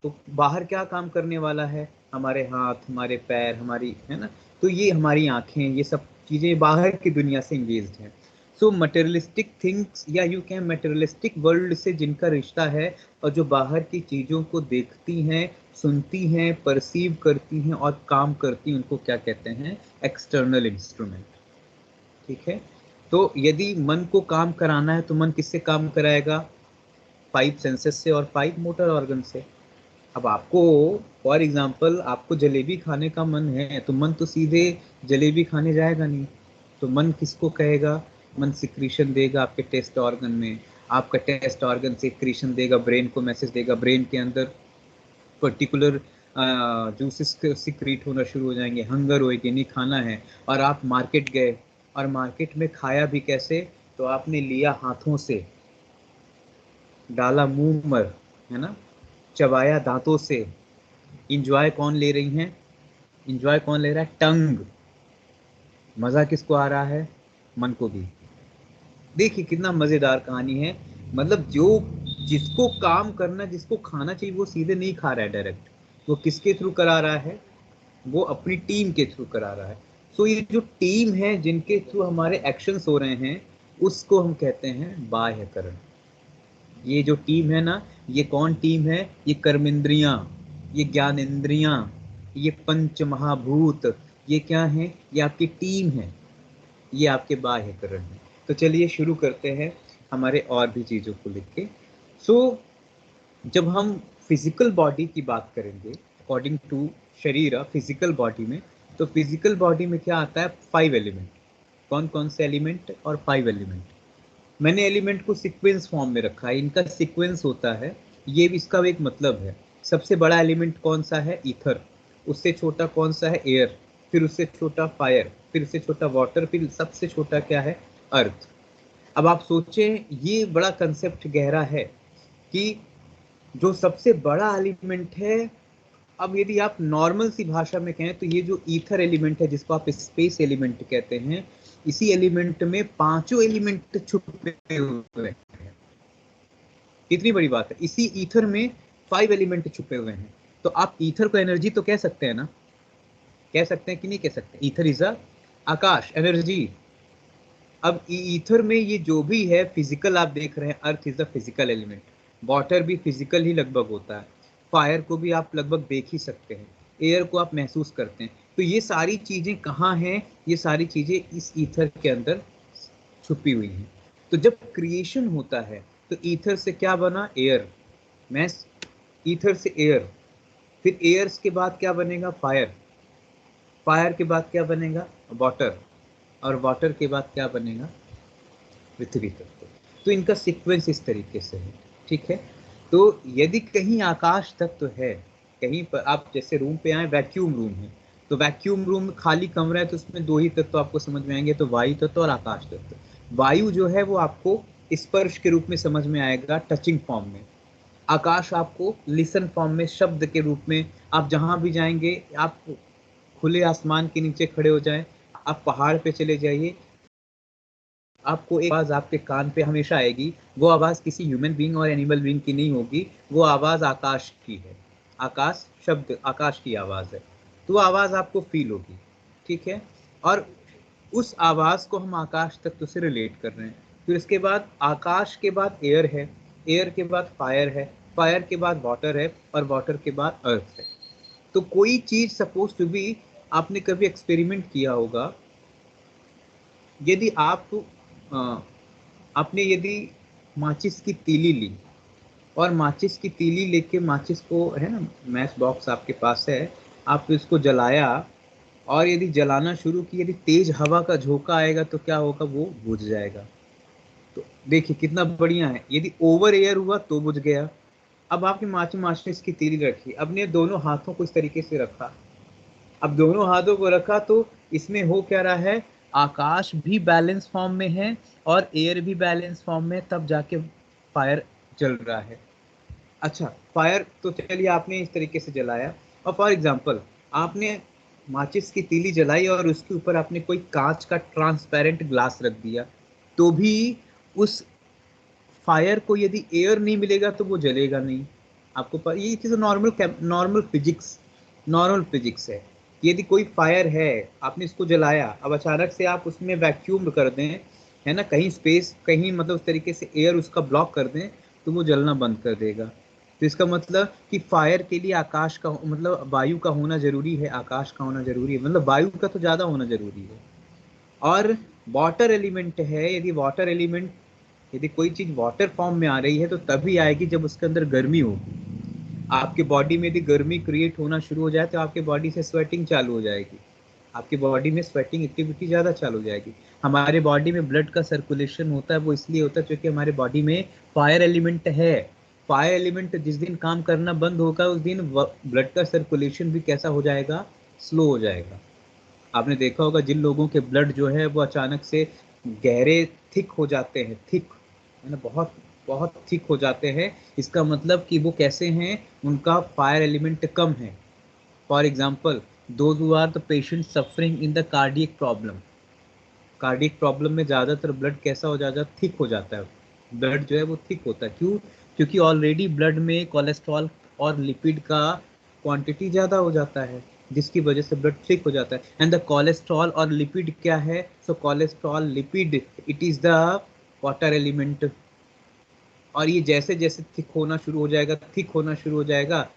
तो बाहर क्या काम करने वाला है? हमारे हाथ, हमारे पैर, हमारी, है ना? तो ये हमारी आंखें, ये सब चीजें बाहर की दुनिया से इंगेज्ड हैं। सो मटेरियलिस्टिक थिंग्स या यू कैन मटेरियलिस्टिक वर्ल्ड से जिनका रिश्ता है और जो बाहर की चीजों को देखती हैं, सुनती हैं, परसीव करती हैं और काम करती हैं, उनको क्या कहते हैं? External instrument. ठीक है? तो यदि मन को काम कराना है तो मन किससे काम कराएगा? 5 सेंसेस से और 5 मोटर ऑर्गन से। अब आपको फॉर एग्जांपल आपको जलेबी खाने का मन है तो मन तो सीधे जलेबी खाने जाएगा नहीं, तो मन किसको कहेगा? मन सिक्रीशन देगा आपके टेस्ट ऑर्गन में, आपका टेस्ट ऑर्गन सिक्रीशन देगा, ब्रेन को मैसेज देगा, ब्रेन के अंदर पर्टिकुलर जूसेस सिक्रीट होना शुरू हो जाएंगे, हंगर होएगी, नहीं खाना है, और आप मार्केट गए और मार्केट में खाया भी कैसे? तो आपने लिया हाथों से, डाला मुंह पर, है ना, चबाया दांतों से। इंजॉय कौन ले रही हैं? इंजॉय कौन ले रहा है? टंग। मजा किसको आ रहा है? मन को भी। देखिए कितना मजेदार कहानी है। मतलब जो जिसको काम करना, जिसको खाना चाहिए, वो सीधे नहीं खा रहा है डायरेक्ट, वो किसके थ्रू करा रहा है? वो अपनी टीम के थ्रू करा रहा है। सो ये जो टीम है जिनके थ्रू हमारे एक्शंस हो रहे हैं, उसको हम कहते हैं बाह्यकरण। ये जो टीम है ना, ये कौन टीम है? ये कर्मेंद्रियां, ये ज्ञानेंद्रियां, ये पंच महाभूत, ये क्या है? ये आपकी टीम है, ये आपके बाह्यकरण है। तो चलिए शुरू करते हैं हमारे और भी चीज़ों को लेके। सो जब हम फिजिकल बॉडी की बात करेंगे, अकॉर्डिंग टू शरीर फिजिकल बॉडी में, तो फिजिकल बॉडी में क्या आता है? 5 एलिमेंट। कौन कौन से एलिमेंट? और 5 एलिमेंट। मैंने एलिमेंट को सीक्वेंस फॉर्म में रखा है, इनका सीक्वेंस होता है, ये भी इसका एक मतलब है। सबसे बड़ा एलिमेंट कौन सा है? ईथर। उससे छोटा कौन सा है? एयर। फिर उससे छोटा फायर, फिर उससे छोटा वाटर, फिर सबसे छोटा क्या है? अर्थ। अब आप सोचें, ये बड़ा कंसेप्ट गहरा है कि जो सबसे बड़ा एलिमेंट है, अब यदि आप नॉर्मल सी भाषा में कहें तो ये जो ईथर एलिमेंट है, जिसको आप स्पेस एलिमेंट कहते हैं, इसी एलिमेंट में 5 एलिमेंट छुपे हुए हैं। कितनी बड़ी बात है, इसी ईथर में 5 एलिमेंट छुपे हुए हैं। तो आप ईथर को एनर्जी तो कह सकते हैं ना? कह सकते हैं कि नहीं कह सकते? Ether is a Akash, energy. अब ईथर में ये जो भी है फिजिकल, आप देख रहे हैं, earth is a physical element, water भी फिजिकल ही लगभग होता है, फायर को भी आप लगभग देख ही सकते हैं, एयर को आप महसूस करते हैं। तो ये सारी चीजें कहाँ हैं? ये सारी चीजें इस ईथर के अंदर छुपी हुई हैं। तो जब क्रिएशन होता है तो ईथर से क्या बना? एयर। मैस, ईथर से एयर, फिर एयर्स के बाद क्या बनेगा? फायर। फायर के बाद क्या बनेगा? वाटर। और वाटर के बाद क्या बनेगा? पृथ्वी तत्व। तो इनका सीक्वेंस इस तरीके से है, ठीक है। तो यदि कहीं आकाश तत्व है, कहीं पर आप जैसे रूम पे आए, वैक्यूम रूम है, तो वैक्यूम रूम खाली कमरा है, तो उसमें 2 ही तत्व आपको समझ में आएंगे, तो वायु तत्व और आकाश तत्व। वायु जो है वो आपको स्पर्श के रूप में समझ में आएगा, टचिंग फॉर्म में। आकाश आपको लिसन फॉर्म में, शब्द के रूप में। आप जहां भी जाएंगे, आप खुले आसमान के नीचे खड़े हो जाएं, आप पहाड़ पे चले जाइए, आपको एक आवाज आपके कान पे हमेशा आएगी। वो आवाज किसी ह्यूमन बीइंग और एनिमल बीइंग की नहीं होगी, वो आवाज आकाश की है। आकाश शब्द, आकाश की आवाज है, तो वो आवाज आपको फील होगी, ठीक है। और उस आवाज को हम आकाश तत्व से रिलेट कर रहे हैं। फिर इसके बाद आकाश के बाद एयर है, एयर के बाद फायर है, फायर के बाद वाटर है, और वाटर के बाद अर्थ है। तो कोई चीज सपोज टू बी, आपने कभी एक्सपेरिमेंट किया होगा, यदि आपने यदि माचिस की तीली ली, और माचिस की तीली लेके, माचिस को, है ना, मैच बॉक्स आपके पास है, आप इसको जलाया, और यदि जलाना शुरू की, यदि तेज हवा का झोंका आएगा तो क्या होगा? वो बुझ जाएगा। तो देखिए कितना बढ़िया है। यदि ओवर एयर हुआ तो बुझ गया। अब आपने माचिस की तीली रखी, अपने दोनों हाथों को इस तरीके से रखा, अब दोनों हाथों को रखा, तो इसमें हो क्या रहा है? आकाश भी बैलेंस फॉर्म में है और एयर भी बैलेंस फॉर्म में, तब जाके फायर चल रहा है। अच्छा, फायर तो चलिए आपने इस तरीके से जलाया, और फॉर एग्जांपल आपने माचिस की तीली जलाई और उसके ऊपर आपने कोई कांच का ट्रांसपेरेंट ग्लास रख दिया, तो भी उस फायर को यदि एयर नहीं मिलेगा तो वो जलेगा नहीं। आपको पर ये चीज़ नॉर्मल फिजिक्स है। यदि कोई फायर है, आपने इसको जलाया, अब अचानक से आप उसमें वैक्यूम कर दें, है ना, कहीं स्पेस, कहीं मतलब उस तरीके से एयर उसका ब्लॉक कर दें, तो वो जलना बंद कर देगा। तो इसका मतलब कि फायर के लिए आकाश का, मतलब वायु का होना जरूरी है, आकाश का होना जरूरी है, मतलब वायु का तो ज़्यादा होना जरूरी है। और वाटर एलिमेंट है, यदि वाटर एलिमेंट, यदि कोई चीज़ वाटर फॉर्म में आ रही है तो तभी आएगी जब उसके अंदर गर्मी होगी। आपके बॉडी में यदि गर्मी क्रिएट होना शुरू हो जाए तो आपके बॉडी से स्वेटिंग चालू हो जाएगी, आपकी बॉडी में स्वेटिंग एक्टिविटी ज़्यादा चालू हो जाएगी। हमारे बॉडी में ब्लड का सर्कुलेशन होता है, वो इसलिए होता है क्योंकि हमारे बॉडी में फायर एलिमेंट है। फायर एलिमेंट जिस दिन काम करना बंद होगा, उस दिन ब्लड का सर्कुलेशन भी कैसा हो जाएगा? स्लो हो जाएगा। आपने देखा होगा जिन लोगों के ब्लड जो है वो अचानक से गहरे थिक हो जाते हैं, थिक है ना, बहुत बहुत थिक हो जाते हैं। इसका मतलब कि वो कैसे हैं, उनका फायर एलिमेंट कम है। For example, those who are the patient suffering in the cardiac problem, cardiac problem में ज़्यादातर ब्लड कैसा हो जाता है, थिक हो जाता है, ब्लड जो है वो थिक होता है। क्यों? क्योंकि ऑलरेडी ब्लड में कोलेस्ट्रॉल और लिपिड का क्वांटिटी ज़्यादा हो जाता है, जिसकी वजह से ब्लड थिक हो जाता है। एंड द कोलेस्ट्रॉल और लिपिड क्या है? So cholesterol, lipid, it is the water element. और ये जैसे जैसे थिक होना शुरू हो जाएगा, थिक होना शुरू हो जाएगा,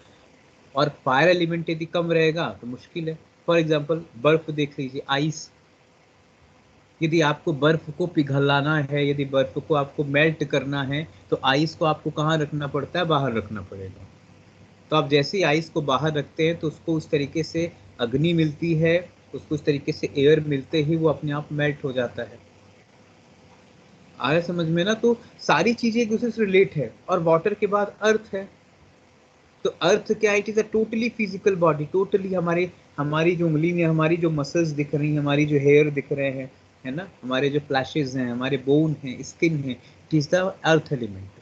और फायर एलिमेंट यदि कम रहेगा तो मुश्किल है। फॉर एग्जाम्पल बर्फ देख लीजिए, आइस, यदि आपको बर्फ को पिघलाना है, यदि बर्फ को आपको मेल्ट करना है, तो आइस को आपको कहाँ रखना पड़ता है? बाहर रखना पड़ेगा। तो आप जैसे ही आइस को बाहर रखते हैं तो उसको उस तरीके से अग्नि मिलती है, उसको उस तरीके से एयर मिलते ही वो अपने आप मेल्ट हो जाता है। आ रहा समझ में ना? तो सारी चीजें एक दूसरे से रिलेट है। और वाटर के बाद अर्थ है। तो अर्थ क्या है? It is a totally physical body, totally हमारी जो उंगली में हमारी जो मसल्स दिख रही हैं, हमारी जो हेयर दिख रहे हैं, है ना, हमारे जो फ्लैशेस हैं, हमारे बोन हैं, स्किन है, it is the earth element.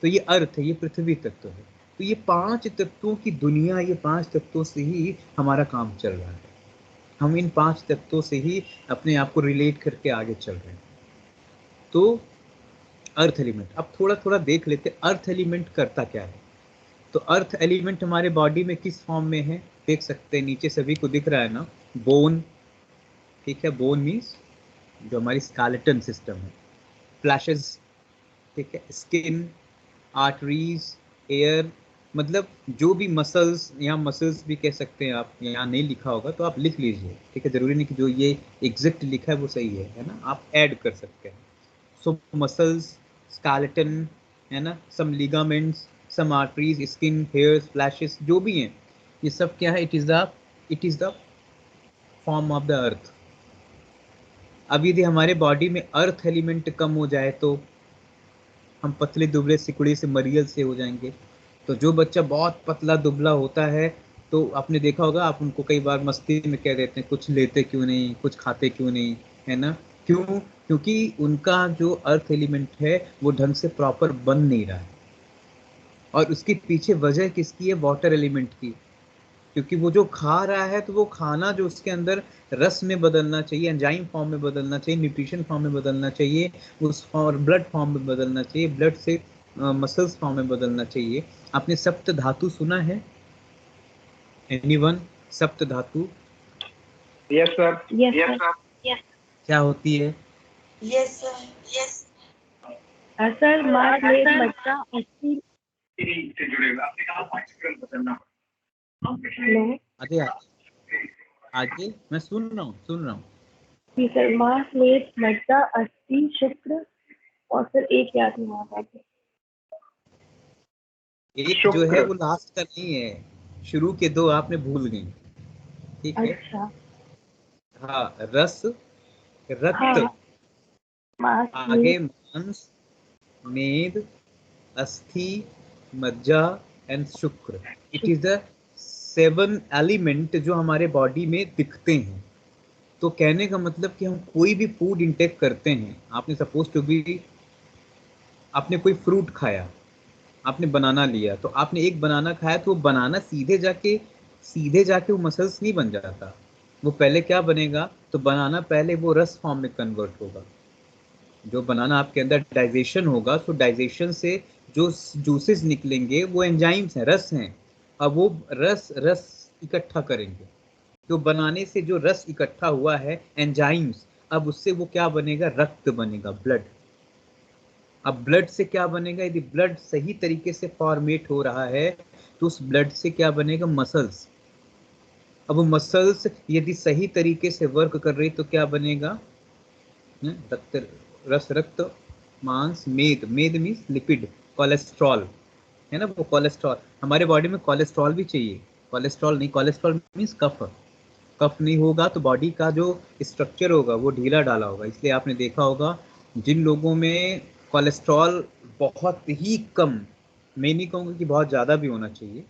तो ये अर्थ है, ये पृथ्वी तत्व है। तो ये 5 तत्वों की दुनिया, ये 5 तत्वों से ही हमारा काम चल रहा है। हम इन 5 तत्वों से ही अपने आप को रिलेट करके आगे चल रहे हैं। तो अर्थ एलिमेंट, अब थोड़ा थोड़ा देख लेते हैं अर्थ एलिमेंट करता क्या है। तो अर्थ एलिमेंट हमारे बॉडी में किस फॉर्म में है? देख सकते हैं, नीचे सभी को दिख रहा है ना, बोन, ठीक है, बोन मीन्स जो हमारी स्केलेटन सिस्टम है, फ्लैशेस, ठीक है, स्किन, आर्टरीज, एयर, मतलब जो भी मसल्स, यहाँ मसल्स भी कह सकते हैं आप, यहाँ नहीं लिखा होगा तो आप लिख लीजिए, ठीक है, जरूरी नहीं कि जो ये एग्जैक्ट लिखा है वो सही है ना, आप ऐड कर सकते हैं। सो मसल्स, स्केलेटन, है ना, सम लिगामेंट्स, सम आर्टरीज, स्किन, हेयर्स, फ्लैशेस, जो भी हैं, ये सब क्या है? It is the form of the earth. अब यदि हमारे बॉडी में अर्थ एलिमेंट कम हो जाए तो हम पतले दुबले सिकुड़े से मरियल से हो जाएंगे। तो जो बच्चा बहुत पतला दुबला होता है, तो आपने देखा होगा, आप उनको कई बार मस्ती में कह देते हैं कुछ लेते क्यों नहीं, कुछ खाते क्यों नहीं, है ना? क्यों? क्योंकि उनका जो अर्थ एलिमेंट है वो ढंग से प्रॉपर बन नहीं रहा है। और उसके पीछे वजह किसकी है? वाटर एलिमेंट की। क्योंकि वो जो खा रहा है तो वो खाना जो उसके अंदर रस में बदलना चाहिए, एंजाइम फॉर्म में बदलना चाहिए, न्यूट्रिशन फॉर्म में बदलना चाहिए, उस ब्लड फॉर्म में बदलना चाहिए, ब्लड से मसल्स फॉर्म में बदलना चाहिए। आपने सप्त धातु सुना है? एनीवन? सप्त धातु? Yes sir. Yes sir. क्या होती है? Yes sir. Yes sir mass weight मज्जा 80। से जुड़े हुए आपने कहा पाठ्यक्रम बदलना। हेलो आगे आगे मैं सुन रहा हूँ। जी सर, मास वेट मज्जा 80 शुक्र, और फिर एक याद नहीं आ रहा था। एक जो है वो लास्ट का नहीं है, शुरू के 2 आपने भूल गई, ठीक है? अच्छा हाँ, रस, रक्त, हाँ, मास आगे मांस, मेद, अस्थि, मज्जा एंड शुक्र। इट इज द 7 एलिमेंट जो हमारे बॉडी में दिखते हैं। तो कहने का मतलब कि हम कोई भी फूड इंटेक करते हैं, आपने सपोज टू बी, आपने कोई फ्रूट खाया, आपने बनाना लिया, तो आपने एक बनाना खाया, तो वो बनाना सीधे जाके वो मसल्स नहीं बन जाता। वो पहले क्या बनेगा? तो बनाना पहले वो रस फॉर्म में कन्वर्ट होगा। जो बनाना आपके अंदर डाइजेशन होगा, तो डाइजेशन से जो जूसेस निकलेंगे वो एंजाइम्स हैं, रस हैं। अब वो रस इकट्ठा करेंगे। तो बनाने से जो रस इकट्ठा हुआ है, एंजाइम्स, अब उससे वो क्या बनेगा? रक्त बनेगा, ब्लड। अब ब्लड से क्या बनेगा? यदि ब्लड सही तरीके से फॉर्मेट हो रहा है तो उस ब्लड से क्या बनेगा? मसल्स। अब मसल्स यदि सही तरीके से वर्क कर रही तो क्या बनेगा? रक्त, रस, रक्त, मांस, मेद मीन्स लिपिड, कोलेस्ट्रॉल, है ना? वो कोलेस्ट्रॉल, हमारे बॉडी में कोलेस्ट्रॉल भी चाहिए। कोलेस्ट्रॉल मीन्स कफ। कफ नहीं होगा तो बॉडी का जो स्ट्रक्चर होगा वो ढीला डाला होगा। इसलिए आपने देखा होगा जिन लोगों में कोलेस्ट्रॉल बहुत ही कम, मैं नहीं कहूँगा कि बहुत ज़्यादा भी होना चाहिए,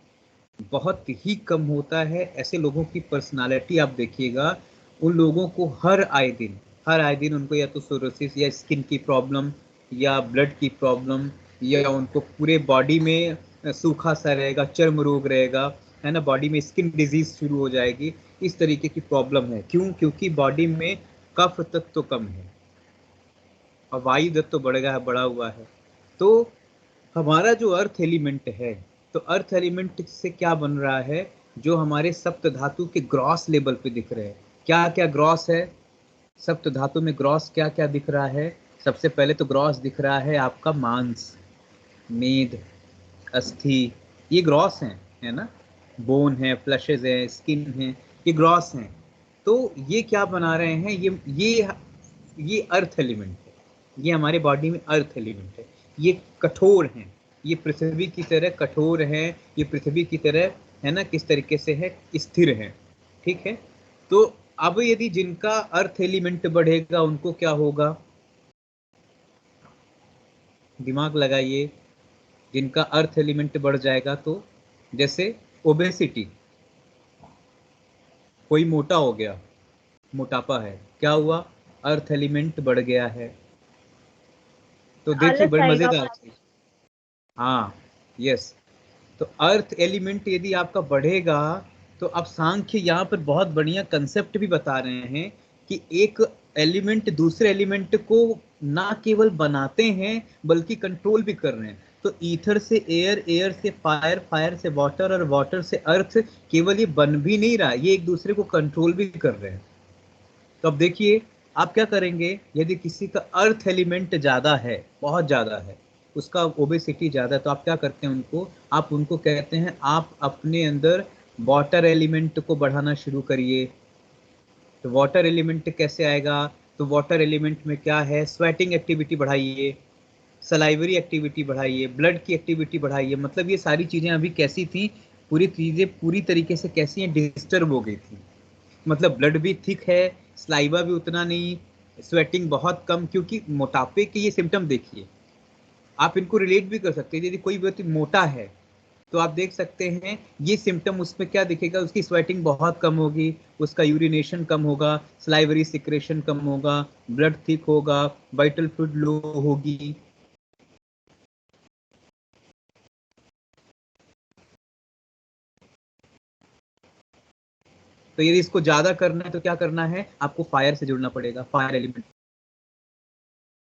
बहुत ही कम होता है, ऐसे लोगों की पर्सनालिटी आप देखिएगा, उन लोगों को हर आए दिन हर आए दिन उनको या तो सोरोसिस या स्किन की प्रॉब्लम या ब्लड की प्रॉब्लम या उनको पूरे बॉडी में सूखा सा रहेगा, चर्म रोग रहेगा, है ना, बॉडी में स्किन डिजीज शुरू हो जाएगी, इस तरीके की प्रॉब्लम है। क्यों? क्योंकि बॉडी में कफ तत्व तो कम है और वायु तत्व तो बढ़ा हुआ है। तो हमारा जो अर्थ एलिमेंट है, तो अर्थ एलिमेंट से क्या बन रहा है, जो हमारे सप्त धातु के ग्रॉस लेवल पे दिख रहे हैं। क्या क्या ग्रॉस है सप्त धातु में? ग्रॉस क्या क्या दिख रहा है? सबसे पहले तो ग्रॉस दिख रहा है आपका मांस, मेद, अस्थि, ये ग्रॉस हैं, है ना, बोन है, फ्लशेज है, स्किन है, ये ग्रॉस हैं। तो ये क्या बना रहे हैं, ये अर्थ एलिमेंट है, ये हमारे बॉडी में अर्थ एलिमेंट है। ये कठोर हैं, ये पृथ्वी की तरह कठोर हैं, ये पृथ्वी की तरह, है ना, किस तरीके से है, स्थिर है, ठीक है। तो अब यदि जिनका अर्थ एलिमेंट बढ़ेगा उनको क्या होगा, दिमाग लगाइए। जिनका अर्थ एलिमेंट बढ़ जाएगा तो जैसे ओबेसिटी, कोई मोटा हो गया, मोटापा है, क्या हुआ, अर्थ एलिमेंट बढ़ गया है। तो देखिए बड़ी मजेदार चीज, हाँ यस। तो अर्थ एलिमेंट यदि आपका बढ़ेगा तो अब सांख्य यहाँ पर बहुत बढ़िया कंसेप्ट भी बता रहे हैं कि एक एलिमेंट दूसरे एलिमेंट को ना केवल बनाते हैं बल्कि कंट्रोल भी कर रहे हैं। तो ईथर से एयर, एयर से फायर, फायर से वाटर और वाटर से अर्थ, केवल ये बन भी नहीं रहा, ये एक दूसरे को कंट्रोल भी कर रहे हैं। तो अब देखिए आप क्या करेंगे, यदि किसी का अर्थ एलिमेंट ज़्यादा है, बहुत ज़्यादा है, उसका ओबेसिटी ज़्यादा है, तो आप क्या करते हैं उनको, आप उनको कहते हैं आप अपने अंदर वाटर एलिमेंट को बढ़ाना शुरू करिए। तो वाटर एलिमेंट कैसे आएगा, तो वाटर एलिमेंट में क्या है, स्वेटिंग एक्टिविटी बढ़ाइए, सलाइवरी एक्टिविटी बढ़ाइए, ब्लड की एक्टिविटी बढ़ाइए। मतलब ये सारी चीज़ें अभी कैसी थी, पूरी चीज़ें पूरी तरीके से कैसी हैं, डिस्टर्ब हो गई थी। मतलब ब्लड भी थिक है, स्लाइवा भी उतना नहीं, स्वेटिंग बहुत कम, क्योंकि मोटापे के ये सिम्टम देखिए, आप इनको रिलेट भी कर सकते हैं। यदि कोई व्यक्ति मोटा है तो आप देख सकते हैं ये सिम्टम उसमें क्या दिखेगा, उसकी स्वेटिंग बहुत कम होगी, उसका यूरिनेशन कम होगा, स्लाइवरी सिक्रेशन कम होगा, ब्लड थिक होगा, वाइटल फ्लूइड लो होगी। तो यदि इसको ज्यादा करना है तो क्या करना है, आपको फायर से जुड़ना पड़ेगा, fire element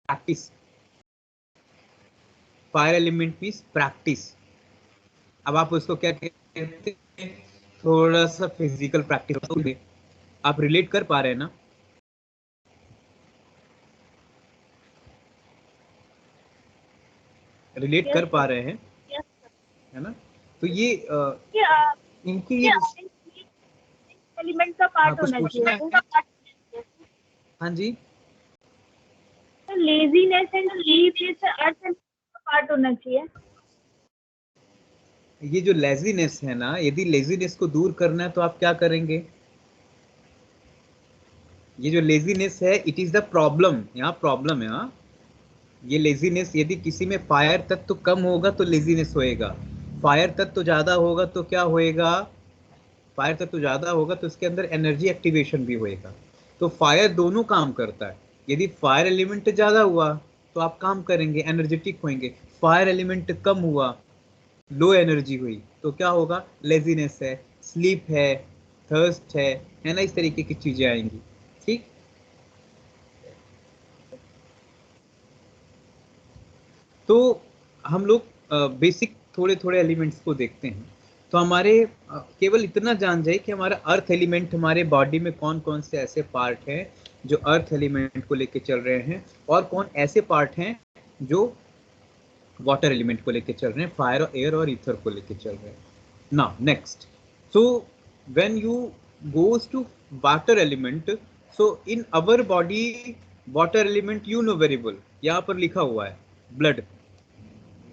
practice, fire element means practice. अब आप उसको क्या कहते हैं, थोड़ा सा फिजिकल प्रैक्टिस। आप रिलेट कर पा रहे हैं ना, रिलेट कर पा रहे हैं, है ना। तो ये इनकी ये एलिमेंट का पार्ट होना चाहिए, उनका पार्ट। हाँ जी, laziness and sleep is earth का पार्ट होना चाहिए। ये जो लेजीनेस है ना, यदि लेजीनेस को दूर करना है तो आप क्या करेंगे, ये जो लेजीनेस है इट इज द प्रॉब्लम, यहाँ प्रॉब्लम है। हाँ, ये लेजीनेस, यदि किसी में फायर तत्व तो कम होगा तो लेजीनेस होएगा, फायर तत्व तो ज्यादा होगा तो क्या होएगा, फायर तत्व तो ज्यादा होगा तो इसके अंदर एनर्जी एक्टिवेशन भी होएगा। तो फायर दोनों काम करता है। यदि फायर एलिमेंट ज्यादा हुआ तो आप काम करेंगे, एनर्जेटिक होंगे, फायर एलिमेंट कम हुआ, लो एनर्जी हुई, तो क्या होगा, लेजीनेस है, स्लीप है, थर्स्ट है ना, इस तरीके की चीजें आएंगी। ठीक, तो हम लोग बेसिक थोड़े थोड़े एलिमेंट्स को देखते हैं। तो हमारे केवल इतना जान जाए कि हमारा अर्थ एलिमेंट, हमारे बॉडी में कौन कौन से ऐसे पार्ट हैं जो अर्थ एलिमेंट को लेके चल रहे हैं, और कौन ऐसे पार्ट हैं जो वाटर एलिमेंट को लेके चल रहे हैं, फायर और एयर और ईथर को लेके चल रहे हैं। Now next, so when you goes to water element, so in our body water element you know very well, यहाँ पर लिखा हुआ है ब्लड,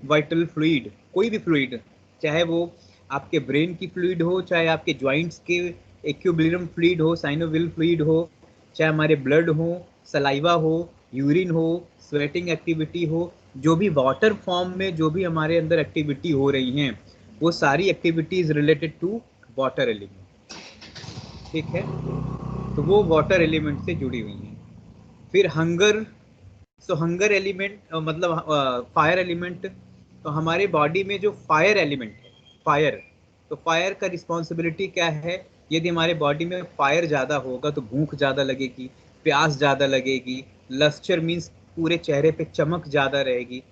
वाइटल फ्लूइड, कोई भी फ्लूइड, चाहे वो आपके ब्रेन की फ्लूइड हो, चाहे आपके ज्वाइंट्स के एक्यूबिलियम फ्लूइड हो, साइनोविल फ्लूइड हो, चाहे हमारे ब्लड हो, सलाइवा हो, यूरिन हो, स्वेटिंग एक्टिविटी हो, जो भी वाटर फॉर्म में जो भी हमारे अंदर एक्टिविटी हो रही हैं, वो सारी activities related to water element. ठीक है, तो वो वाटर एलिमेंट से जुड़ी हुई हैं। फिर हंगर, सो हंगर एलिमेंट मतलब फायर एलिमेंट। तो हमारे बॉडी में जो फायर एलिमेंट है, फायर, तो फायर का रिस्पॉन्सिबिलिटी क्या है? यदि हमारे बॉडी में फायर ज़्यादा होगा तो भूख ज़्यादा लगेगी, प्यास ज़्यादा लगेगी, लस्टर मीन्स पूरे चेहरे पे चमक ज़्यादा रहेगी।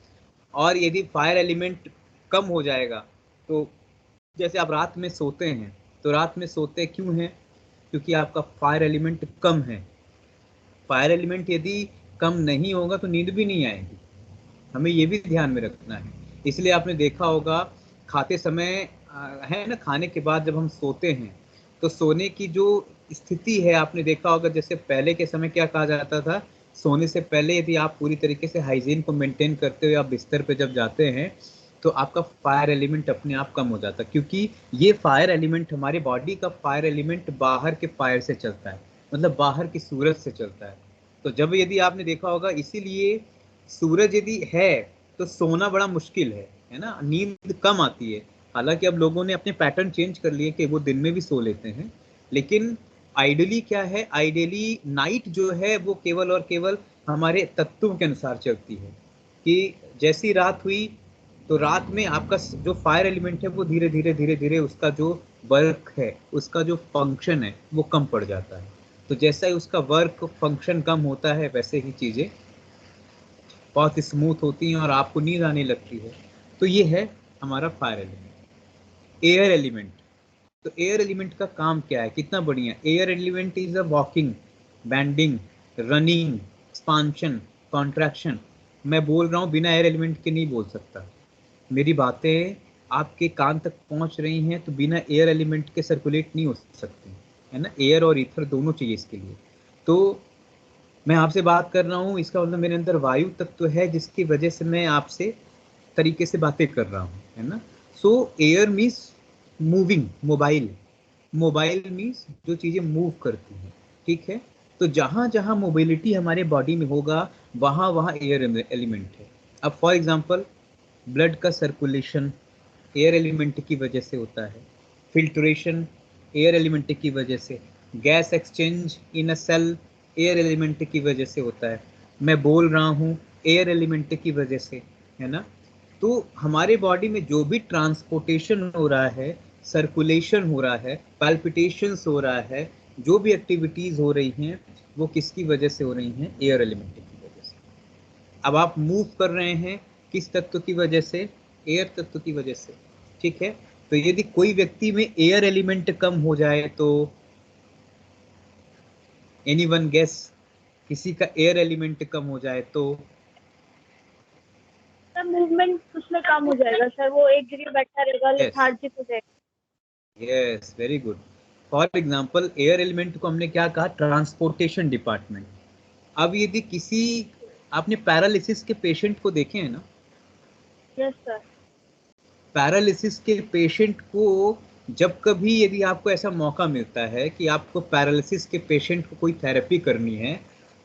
और यदि फायर एलिमेंट कम हो जाएगा तो जैसे आप रात में सोते हैं, तो रात में सोते क्यों हैं? क्योंकि आपका फायर एलिमेंट कम है। फायर एलिमेंट यदि कम नहीं होगा तो नींद भी नहीं आएगी, हमें ये भी ध्यान में रखना है। इसलिए आपने देखा होगा खाते समय है ना, खाने के बाद जब हम सोते हैं तो सोने की जो स्थिति है, आपने देखा होगा जैसे पहले के समय क्या कहा जाता था, सोने से पहले यदि आप पूरी तरीके से हाइजीन को मेंटेन करते हुए आप बिस्तर पे जब जाते हैं तो आपका फायर एलिमेंट अपने आप कम हो जाता है, क्योंकि ये फायर एलिमेंट, हमारी बॉडी का फायर एलिमेंट बाहर के फायर से चलता है, मतलब बाहर की सूरज से चलता है। तो जब यदि आपने देखा होगा, इसीलिए सूरज यदि है तो सोना बड़ा मुश्किल है ना, नींद कम आती है। हालांकि अब लोगों ने अपने पैटर्न चेंज कर लिए कि वो दिन में भी सो लेते हैं, लेकिन आइडियली क्या है, आइडियली नाइट जो है वो केवल और केवल हमारे तत्वों के अनुसार चलती है, कि जैसी रात हुई तो रात में आपका जो फायर एलिमेंट है वो धीरे धीरे धीरे धीरे उसका जो वर्क है, उसका जो फंक्शन है वो कम पड़ जाता है। तो जैसा ही उसका वर्क फंक्शन कम होता है वैसे ही चीज़ें बहुत स्मूथ होती हैं और आपको नींद आने लगती है। तो ये है हमारा फायर एलिमेंट। एयर एलिमेंट, तो एयर एलिमेंट का काम क्या है? कितना बढ़िया। Air element is a walking, bending, running, expansion, contraction. मैं बोल रहा हूँ, बिना एयर एलिमेंट के नहीं बोल सकता। मेरी बातें आपके कान तक पहुंच रही हैं तो बिना एयर एलिमेंट के सर्कुलेट नहीं हो सकती, है ना। एयर और ईथर दोनों चाहिए इसके लिए। तो मैं आपसे बात कर रहा हूँ, इसका मतलब मेरे अंदर वायु तत्व है जिसकी वजह से मैं आपसे तरीके से बातें कर रहा हूँ, है ना। सो air means moving, mobile, mobile means जो चीज़ें मूव करती हैं, ठीक है। तो जहाँ जहाँ मोबिलिटी हमारे बॉडी में होगा वहाँ वहाँ एयर एलिमेंट है। अब फॉर एग्जांपल ब्लड का सर्कुलेशन एयर एलिमेंट की वजह से होता है, फिल्ट्रेशन एयर एलिमेंट की वजह से, gas exchange in a cell air element की वजह से होता है, मैं बोल रहा हूँ एयर एलिमेंट की वजह से, है ना। तो हमारे बॉडी में जो भी ट्रांसपोर्टेशन हो रहा है, सर्कुलेशन हो रहा है, पैल्पिटेशंस हो रहा है, जो भी एक्टिविटीज़ हो रही हैं वो किसकी वजह से हो रही हैं? एयर एलिमेंट की वजह से। अब आप मूव कर रहे हैं किस तत्व की वजह से? एयर तत्व की वजह से, ठीक है। तो यदि कोई व्यक्ति में एयर एलिमेंट कम हो जाए तो एनीवन गेस, किसी का एयर एलिमेंट कम हो जाए तो? सर मूवमेंट उसमें कम हो जाएगा सर, वो एक जगह बैठा रहेगा, यस, लेथार्जिक हो जाएगा। Yes, very good. For example air element को हमने क्या कहा? Transportation department. अब यदि किसी, आपने पैरालिसिस के पेशेंट को देखे हैं ना? Yes sir. पैरालिसिस के पेशेंट को जब कभी यदि आपको ऐसा मौका मिलता है कि आपको पैरालिसिस के पेशेंट को कोई थेरेपी करनी है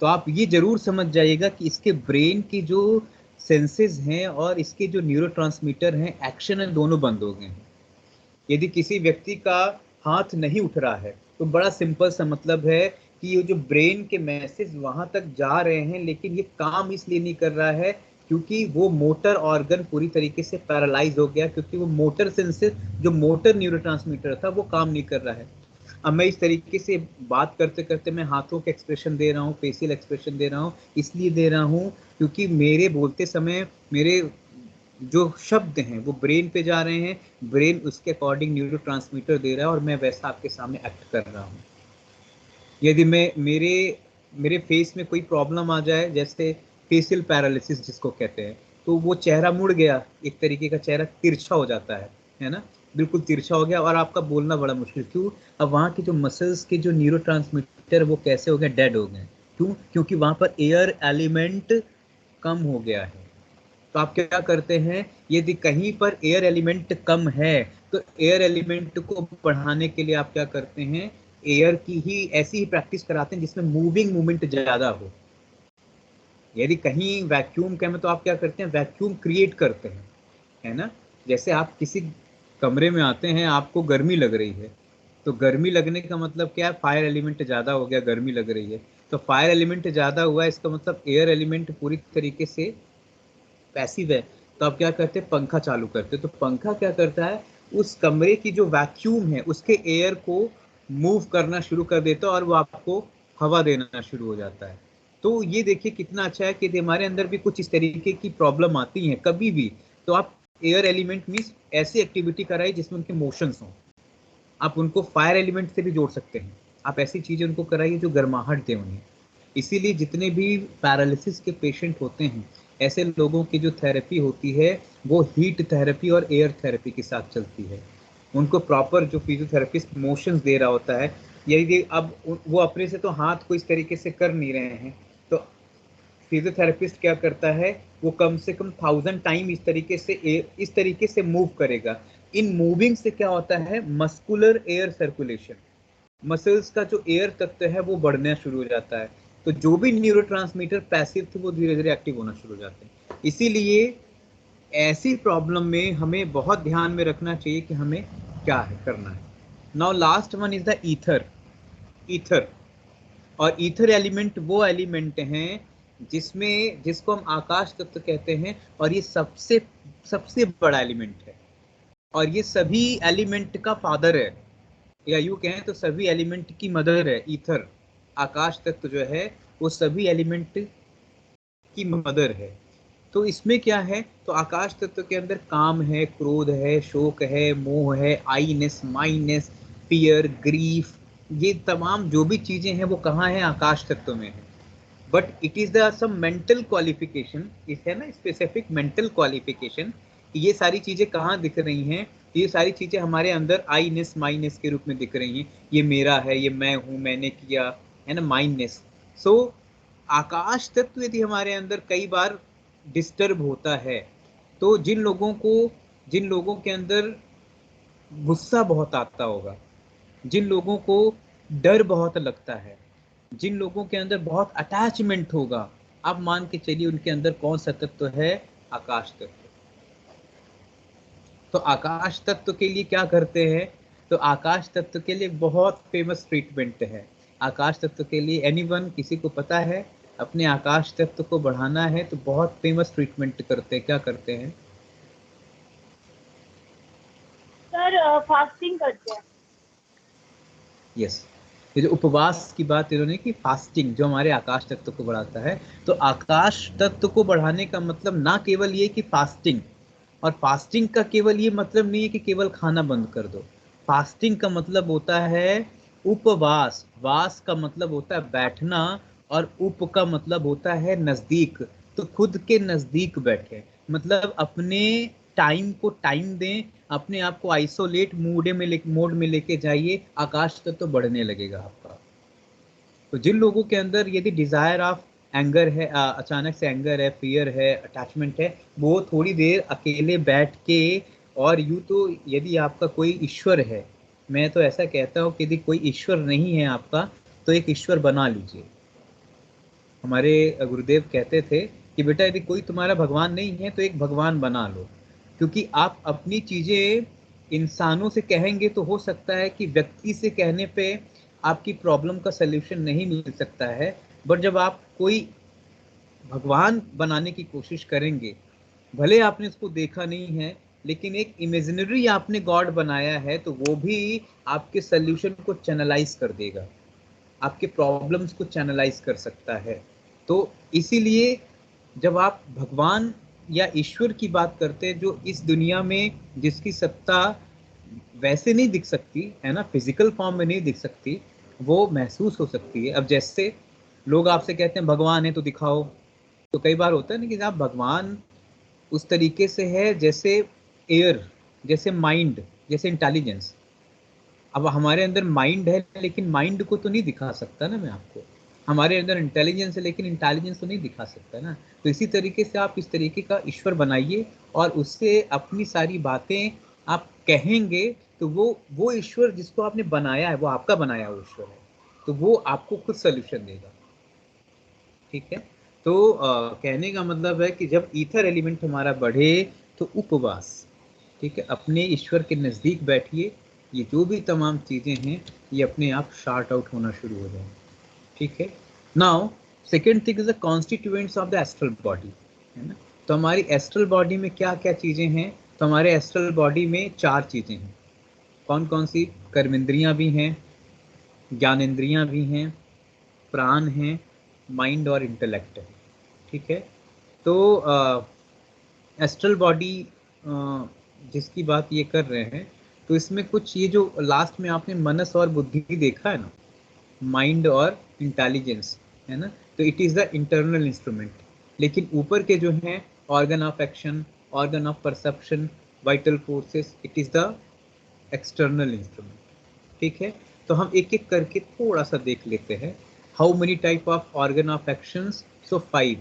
तो आप ये जरूर समझ जाइएगा कि इसके ब्रेन की जो सेंसेस हैं और इसके जो न्यूरोट्रांसमीटर हैं, एक्शन है, दोनों बंद हो गए हैं। यदि किसी व्यक्ति का हाथ नहीं उठ रहा है तो बड़ा सिंपल सा मतलब है कि ये जो ब्रेन के मैसेज वहां तक जा रहे हैं लेकिन ये काम इसलिए नहीं कर रहा है क्योंकि वो मोटर ऑर्गन पूरी तरीके से पैरालाइज हो गया, क्योंकि वो मोटर सेंसेस, जो मोटर न्यूरोट्रांसमीटर था वो काम नहीं कर रहा है। अब मैं इस तरीके से बात करते करते मैं हाथों के एक्सप्रेशन दे रहा हूँ, फेशियल एक्सप्रेशन दे रहा हूँ, इसलिए दे रहा हूँ क्योंकि मेरे बोलते समय मेरे जो शब्द हैं वो ब्रेन पे जा रहे हैं, ब्रेन उसके अकॉर्डिंग न्यूरोट्रांसमीटर दे रहा है और मैं वैसा आपके सामने एक्ट कर रहा हूँ। यदि मैं मेरे फेस में कोई प्रॉब्लम आ जाए, जैसे फेशियल पैरालिसिस जिसको कहते हैं, तो वो चेहरा मुड़ गया, एक तरीके का चेहरा तिरछा हो जाता है ना, बिल्कुल तिरछा हो गया और आपका बोलना बड़ा मुश्किल। क्यों? अब वहाँ की जो मसल्स के जो न्यूरोट्रांसमीटर वो कैसे हो गए? डेड हो गए। क्यों? क्योंकि वहाँ पर एयर एलिमेंट कम हो गया है। तो आप क्या करते हैं, यदि कहीं पर एयर एलिमेंट कम है तो एयर एलिमेंट को बढ़ाने के लिए आप क्या करते हैं? एयर की ही ऐसी ही प्रैक्टिस कराते हैं जिसमें मूविंग मूवमेंट ज़्यादा हो। यदि कहीं वैक्यूम कम है तो आप क्या करते हैं? वैक्यूम क्रिएट करते हैं, है ना। जैसे आप किसी कमरे में आते हैं, आपको गर्मी लग रही है, तो गर्मी लगने का मतलब क्या है? फायर एलिमेंट ज़्यादा हो गया, गर्मी लग रही है। तो फायर एलिमेंट ज़्यादा हुआ, इसका मतलब एयर एलिमेंट पूरी तरीके से पैसिव है। तो आप क्या करते हैं, पंखा चालू करते हैं। तो पंखा क्या करता है, उस कमरे की जो वैक्यूम है उसके एयर को मूव करना शुरू कर देता है और वो आपको हवा देना शुरू हो जाता है। तो ये देखिए कितना अच्छा है कि हमारे अंदर भी कुछ इस तरीके की प्रॉब्लम आती हैं कभी भी, तो आप एयर एलिमेंट मीन्स ऐसी एक्टिविटी कराइए जिसमें उनके मोशंस हों। आप उनको फायर एलिमेंट से भी जोड़ सकते हैं, आप ऐसी चीज़ें उनको कराइए जो गर्माहट दें उन्हें। इसीलिए जितने भी पैरालिसिस के पेशेंट होते हैं, ऐसे लोगों की जो थेरेपी होती है वो हीट थेरेपी और एयर थेरेपी के साथ चलती है। उनको प्रॉपर जो फिजियोथेरेपिस्ट मोशंस दे रहा होता है, यदि अब वो अपने से तो हाथ को इस तरीके से कर नहीं रहे हैं, तो फिजियोथेरेपिस्ट क्या करता है, वो कम से कम 1000 टाइम इस तरीके से मूव करेगा। इन मूविंग से क्या होता है, मस्कुलर एयर सर्कुलेशन, मसल्स का जो एयर तत्व है वो बढ़ना शुरू हो जाता है। तो जो भी न्यूरोट्रांसमीटर पैसिव थे वो धीरे धीरे एक्टिव होना शुरू हो जाते हैं। इसीलिए ऐसी प्रॉब्लम में हमें बहुत ध्यान में रखना चाहिए कि हमें क्या है करना है। Now last one is the ether. Ether और ईथर एलिमेंट वो एलिमेंट हैं जिसको हम आकाश तत्व कहते हैं, और ये सबसे बड़ा एलिमेंट है, और ये सभी एलिमेंट का फादर है, या यूं कहें तो सभी एलिमेंट की मदर है। ईथर, आकाश तत्व जो है वो सभी एलिमेंट की मदर है। तो इसमें क्या है, तो आकाश तत्व के अंदर काम है, क्रोध है, शोक है, मोह है, आईनेस, माइनेस, फियर, ग्रीफ, ये तमाम जो भी चीजें हैं वो कहाँ है, आकाश तत्व में है। But it is the some mental qualification, इस है ना स्पेसिफिक मेंटल क्वालिफिकेशन, ये सारी चीजें कहाँ दिख रही हैं, ये सारी चीजें हमारे अंदर आईनेस माइनेस के रूप में दिख रही हैं। ये मेरा है, ये मैं हूँ, मैंने किया, है ना, माइनेस। सो आकाश तत्व यदि हमारे अंदर कई बार डिस्टर्ब होता है, तो जिन लोगों के अंदर गुस्सा बहुत आता होगा, जिन लोगों को डर बहुत लगता है, जिन लोगों के अंदर बहुत अटैचमेंट होगा, आप मान के चलिए उनके अंदर कौन सा तत्व है, आकाश तत्व। तो आकाश तत्व के लिए क्या करते हैं, तो आकाश तत्व के लिए बहुत फेमस ट्रीटमेंट है। आकाश तत्व के लिए एनीवन, किसी को पता है, अपने आकाश तत्व को बढ़ाना है तो बहुत फेमस ट्रीटमेंट करते हैं। क्या करते हैं सर? फास्टिंग करते हैं। यस, ये जो उपवास की बात इन्होंने की, फास्टिंग जो हमारे आकाश तत्व को बढ़ाता है। तो आकाश तत्व को बढ़ाने का मतलब ना केवल ये कि फास्टिंग, और फास्टिंग का केवल ये मतलब नहीं है कि केवल खाना बंद कर दो। फास्टिंग का मतलब होता है उपवास, वास का मतलब होता है बैठना, और उप का मतलब होता है नजदीक। तो खुद के नजदीक बैठे, मतलब अपने टाइम को टाइम दें, अपने आप को आइसोलेट मोड में लेके जाइए, आकाश तक तो बढ़ने लगेगा आपका। तो जिन लोगों के अंदर यदि डिजायर ऑफ एंगर है, अचानक से एंगर है, फियर है, अटैचमेंट है, वो थोड़ी देर अकेले बैठ के, और यूँ तो यदि आपका कोई ईश्वर है, मैं तो ऐसा कहता हूँ कि यदि कोई ईश्वर नहीं है आपका, तो एक ईश्वर बना लीजिए। हमारे गुरुदेव कहते थे कि बेटा यदि कोई तुम्हारा भगवान नहीं है तो एक भगवान बना लो, क्योंकि आप अपनी चीज़ें इंसानों से कहेंगे तो हो सकता है कि व्यक्ति से कहने पे आपकी प्रॉब्लम का सल्यूशन नहीं मिल सकता है, बट जब आप कोई भगवान बनाने की कोशिश करेंगे, भले आपने उसको देखा नहीं है, लेकिन एक इमेजिनरी आपने गॉड बनाया है, तो वो भी आपके सल्यूशन को चैनलाइज कर देगा, आपके प्रॉब्लम्स को चैनलाइज कर सकता है। तो इसीलिए जब आप भगवान या ईश्वर की बात करते हैं, जो इस दुनिया में जिसकी सत्ता वैसे नहीं दिख सकती है ना, फिजिकल फॉर्म में नहीं दिख सकती, वो महसूस हो सकती है। अब जैसे लोग आपसे कहते हैं भगवान है तो दिखाओ, तो कई बार होता है ना कि आप भगवान उस तरीके से है जैसे एयर, जैसे माइंड, जैसे इंटेलिजेंस। अब हमारे अंदर माइंड है, लेकिन माइंड को तो नहीं दिखा सकता ना मैं आपको। हमारे अंदर इंटेलिजेंस है, लेकिन इंटेलिजेंस तो नहीं दिखा सकता ना। तो इसी तरीके से आप इस तरीके का ईश्वर बनाइए, और उससे अपनी सारी बातें आप कहेंगे, तो वो ईश्वर जिसको आपने बनाया है, वो आपका बनाया हुआ ईश्वर है, तो वो आपको खुद सोल्यूशन देगा। ठीक है, तो कहने का मतलब है कि जब ईथर एलिमेंट हमारा बढ़े तो उपवास, ठीक है, अपने ईश्वर के नज़दीक बैठिए, ये जो भी तमाम चीज़ें हैं ये अपने आप शार्ट आउट होना शुरू हो जाए। ठीक है, now second thing is the constituents of the astral body, है ना। तो हमारी एस्ट्रल बॉडी में क्या क्या चीजें हैं? तो हमारे एस्ट्रल बॉडी में 4 चीजें हैं। कौन कौन सी? कर्मेंद्रियां भी हैं, ज्ञानेंद्रियां भी हैं, प्राण हैं, माइंड और इंटेलेक्ट है, ठीक है। तो एस्ट्रल बॉडी जिसकी बात ये कर रहे हैं, तो इसमें कुछ ये जो लास्ट में आपने मनस और बुद्धि देखा है ना, माइंड और इंटेलिजेंस, है ना, तो it is the internal instrument. लेकिन ऊपर के जो हैं organ of action, organ of perception, vital forces, it is the external instrument, ठीक है। तो हम एक एक करके थोड़ा सा देख लेते हैं। How many type of organ of actions? So 5।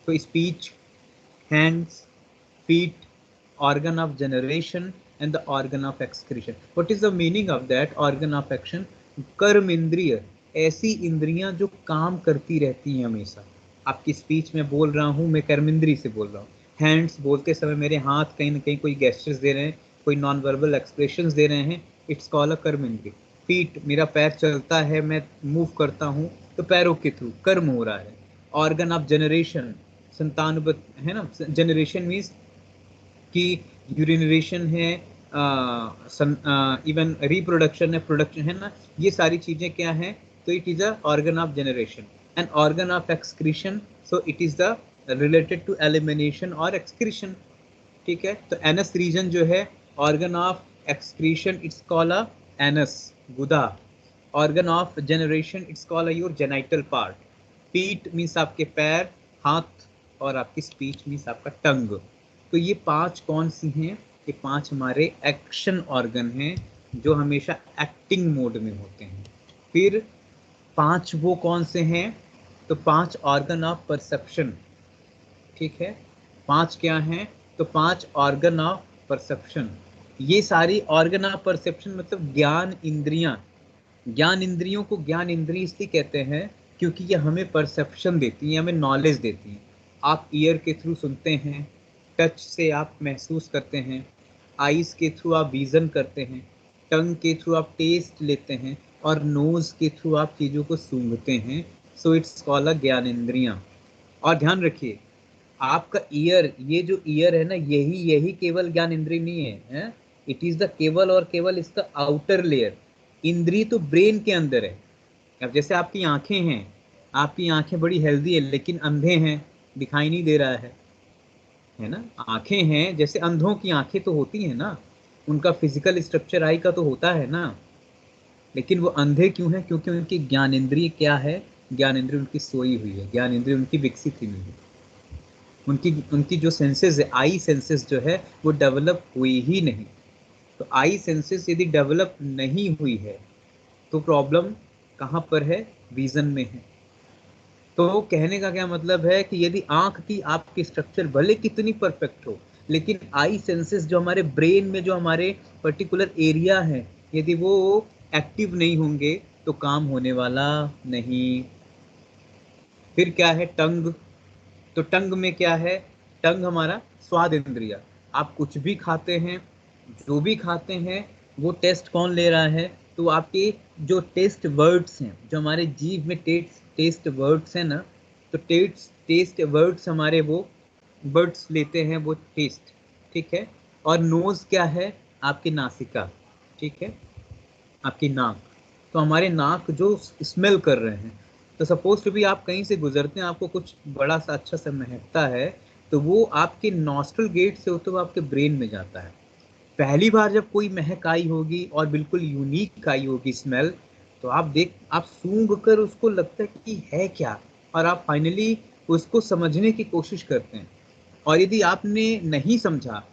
तो speech, hands, feet, organ of generation and the organ of excretion. What is the meaning of that organ of action? कर्म इंद्रिय, ऐसी इंद्रियां जो काम करती रहती हैं हमेशा। आपकी स्पीच में बोल रहा हूँ, मैं कर्म इंद्रिय से बोल रहा हूँ। हैंड्स, बोलते समय मेरे हाथ कहीं ना कहीं कोई गेस्चर्स दे रहे हैं, कोई नॉन वर्बल एक्सप्रेशंस दे रहे हैं, इट्स कॉल्ड अ कर्म इंद्रिय। फीट, मेरा पैर चलता है, मैं मूव करता हूँ, तो पैरों के थ्रू कर्म हो रहा है। ऑर्गन ऑफ जनरेशन, संतान, है ना, जनरेशन मीन्स कि यूरिनरेशन है, इवन रिप्रोडक्शन है, प्रोडक्शन है ना, ये सारी चीजें क्या हैं? तो it is a organ of generation. And organ of excretion, so it is the related to elimination और एक्सक्रीशन, ठीक है। तो एनस रीजन जो है organ of excretion, it's called a anus, गुदा। Organ of generation, it's called your genital part. Feet means आपके पैर, हाथ, और आपकी स्पीच मीन्स आपका टंग। तो ये 5 कौन सी हैं? ये 5 हमारे एक्शन ऑर्गन हैं जो हमेशा एक्टिंग मोड में होते हैं। फिर 5 वो कौन से हैं? तो 5 ऑर्गन ऑफ परसेप्शन, ठीक है। 5 क्या हैं? तो 5 ऑर्गन ऑफ परसेप्शन। ये सारी ऑर्गन ऑफ परसेप्शन मतलब ज्ञान इंद्रियां। ज्ञान इंद्रियों को ज्ञान इंद्रिय इसलिए कहते हैं क्योंकि ये हमें परसेप्शन देती हैं, हमें नॉलेज देती हैं। आप ईयर के थ्रू सुनते हैं, टच से आप महसूस करते हैं, आईज के थ्रू आप विजन करते हैं, टंग के थ्रू आप टेस्ट लेते हैं, और नोज के थ्रू आप चीज़ों को सूंघते हैं। सो इट्स कॉल्ड अ ज्ञानेंद्रियां। और ध्यान रखिए, आपका ईयर, ये जो ईयर है ना, यही केवल ज्ञान इंद्रिय नहीं है, इट इज द केवल और केवल इसका आउटर लेयर। इंद्रिय तो ब्रेन के अंदर है। अब जैसे आपकी आंखें हैं, आपकी आंखें बड़ी हेल्दी है लेकिन अंधे हैं, दिखाई नहीं दे रहा है ना। आंखें हैं, जैसे अंधों की आंखें तो होती हैं ना, उनका फिजिकल स्ट्रक्चर आई का तो होता है ना, लेकिन वो अंधे क्यों हैं? क्योंकि उनकी ज्ञानेंद्रिय क्या है? ज्ञानेंद्रिय उनकी सोई हुई है, ज्ञानेंद्रिय उनकी विकसित ही नहीं है। उनकी जो सेंसेस है, आई सेंसेस जो है, वो डेवलप हुई ही नहीं। तो आई सेंसेस यदि डेवलप नहीं हुई है तो प्रॉब्लम कहाँ पर है? विजन में है। तो कहने का क्या मतलब है कि यदि आंख की आपकी स्ट्रक्चर भले कितनी परफेक्ट हो, लेकिन आई सेंसेस जो हमारे ब्रेन में जो हमारे पर्टिकुलर एरिया है, यदि वो एक्टिव नहीं होंगे तो काम होने वाला नहीं। फिर क्या है? टंग। तो टंग में क्या है? टंग हमारा स्वाद इंद्रिया। आप कुछ भी खाते हैं, जो भी खाते हैं, वो टेस्ट कौन ले रहा है? तो आपके जो टेस्ट वर्ड्स हैं, जो हमारे जीभ में टेस्ट वर्ड्स हैं ना, तो टेस्ट वर्ड्स हमारे वो वर्ड्स लेते हैं, वो टेस्ट, ठीक है। और नोज क्या है? आपकी नासिका, ठीक है, आपकी नाक। तो हमारे नाक जो स्मेल कर रहे हैं, तो सपोज टू भी आप कहीं से गुजरते हैं, आपको कुछ बड़ा सा अच्छा सा महकता है, तो वो आपके नॉस्ट्रल गेट से होते हुए आपके ब्रेन में जाता है। पहली बार जब कोई महक आई होगी और बिल्कुल यूनिक आई होगी स्मेल, तो आप सूंघ कर उसको लगता है कि है क्या, और आप फाइनली उसको समझने की कोशिश करते हैं। और यदि आपने नहीं समझा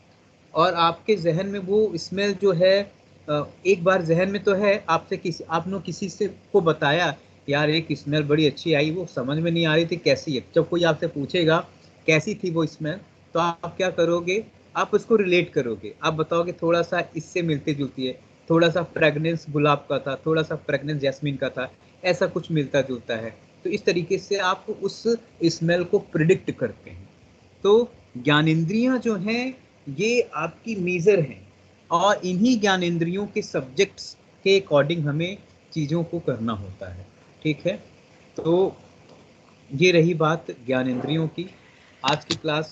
और आपके जहन में वो स्मेल जो है, एक बार जहन में तो है, आपने किसी से को बताया, यार एक स्मेल बड़ी अच्छी आई, वो समझ में नहीं आ रही थी कैसी है। जब कोई आपसे पूछेगा कैसी थी वो स्मेल, तो आप क्या करोगे? आप उसको रिलेट करोगे, आप बताओगे थोड़ा सा इससे मिलती जुलती है, थोड़ा सा फ्रेगनेंस गुलाब का था, थोड़ा सा फ्रेगनेंस जैस्मिन का था, ऐसा कुछ मिलता जुलता है। तो इस तरीके से आप उस स्मेल को प्रिडिक्ट करते हैं। तो ज्ञानेंद्रियां जो हैं, ये आपकी मेजर हैं, और इन्हीं ज्ञानेंद्रियों के सब्जेक्ट्स के अकॉर्डिंग हमें चीज़ों को करना होता है, ठीक है। तो ये रही बात ज्ञानेंद्रियों की। आज की क्लास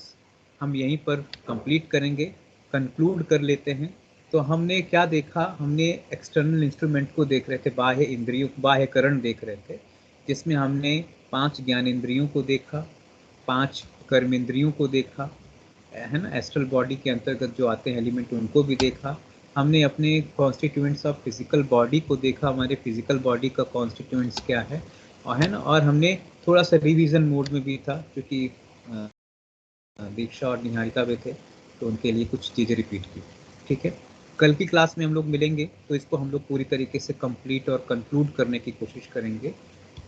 हम यहीं पर कंप्लीट करेंगे, कंक्लूड कर लेते हैं। तो हमने क्या देखा, हमने एक्सटर्नल इंस्ट्रूमेंट को देख रहे थे, बाह्य इंद्रियों, बाह्यकरण देख रहे थे, जिसमें हमने 5 ज्ञानेंद्रियों को देखा, 5 कर्मेंद्रियों को देखा, है ना, एस्ट्रल बॉडी के अंतर्गत जो आते हैं एलिमेंट उनको भी देखा। हमने अपने कॉन्स्टिट्यूएंट्स ऑफ फिजिकल बॉडी को देखा, हमारे फिजिकल बॉडी का कॉन्स्टिट्यूएंट्स क्या है, और है ना, और हमने थोड़ा सा रिवीजन मोड में भी था क्योंकि दीक्षा और निहारिका भी थे, तो उनके लिए कुछ चीज़ें रिपीट की। ठीक है, कल की क्लास में हम लोग मिलेंगे तो इसको हम लोग पूरी तरीके से कंप्लीट और कंक्लूड करने की कोशिश करेंगे,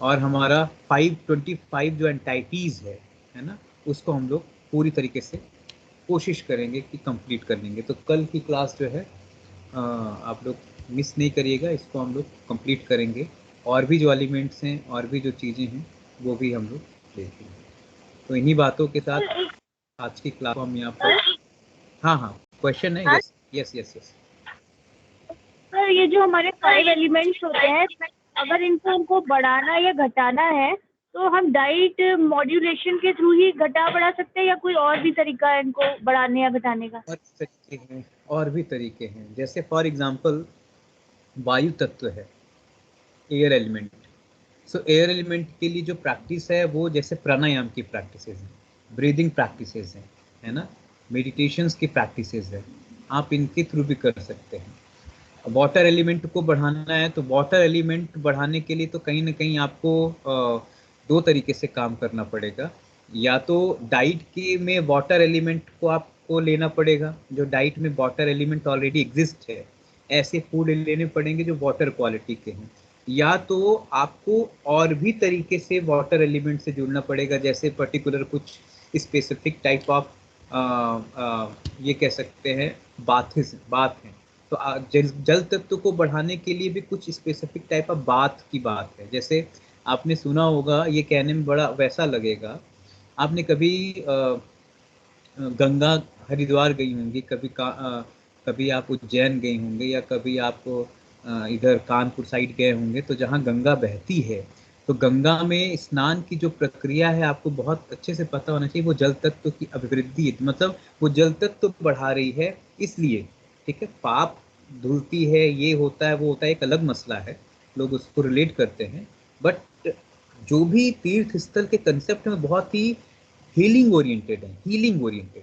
और हमारा 525 जो एंटाइटीज़ है ना, उसको हम लोग पूरी तरीके से कोशिश करेंगे कि कंप्लीट कर लेंगे। तो कल की क्लास जो है आप लोग मिस नहीं करिएगा, इसको हम लोग कंप्लीट करेंगे, और भी जो एलिमेंट्स हैं और भी जो चीज़ें हैं वो भी हम लोग देखेंगे। तो इन्हीं बातों के साथ आज की क्लास को हम यहाँ पर, हाँ, क्वेश्चन है? Yes yes yes yes. Sir ये जो हमारे 5 एलिमेंट्स होते हैं, अगर इनको हमको बढ़ाना या घटाना है तो हम डाइट मॉड्यूलेशन के थ्रू ही घटा बढ़ा सकते हैं, या कोई और भी तरीका है इनको बढ़ाने या घटाने का? और तरीके हैं, और भी तरीके हैं, जैसे फॉर एग्जांपल वायु तत्व है, एयर एलिमेंट। सो एयर एलिमेंट के लिए जो प्रैक्टिस है वो जैसे प्राणायाम की प्रैक्टिसेस हैं, ब्रीदिंग प्रैक्टिसेस हैं, है ना, मेडिटेशंस की प्रैक्टिसेस है, आप इनके थ्रू भी कर सकते हैं। वाटर एलिमेंट को बढ़ाना है तो वाटर एलिमेंट बढ़ाने के लिए तो कहीं ना कहीं आपको 2 तरीके से काम करना पड़ेगा। या तो डाइट के में वाटर एलिमेंट को आपको लेना पड़ेगा, जो डाइट में वाटर एलिमेंट ऑलरेडी एग्जिस्ट है, ऐसे फूड लेने पड़ेंगे जो वाटर क्वालिटी के हैं। या तो आपको और भी तरीके से वाटर एलिमेंट से जुड़ना पड़ेगा, जैसे पर्टिकुलर कुछ स्पेसिफिक टाइप ऑफ ये कह सकते हैं बाथ हैं। तो जल तत्व को बढ़ाने के लिए भी कुछ स्पेसिफिक टाइप ऑफ बात की बात है। जैसे आपने सुना होगा, ये कहने में बड़ा वैसा लगेगा, आपने कभी गंगा हरिद्वार गई होंगी, कभी आप उज्जैन गए होंगे, या कभी आप इधर कानपुर साइड गए होंगे, तो जहाँ गंगा बहती है, तो गंगा में स्नान की जो प्रक्रिया है आपको बहुत अच्छे से पता होना चाहिए। वो जल तत्व की अभिवृद्धि, मतलब वो जल तत्व बढ़ा रही है, इसलिए। ठीक है, पाप धुलती है, ये होता है वो होता है, एक अलग मसला है, लोग उसको रिलेट करते हैं। बट जो भी तीर्थ स्थल के कंसेप्ट में बहुत ही हीलिंग ओरिएंटेड है, हीलिंग ओरिएंटेड।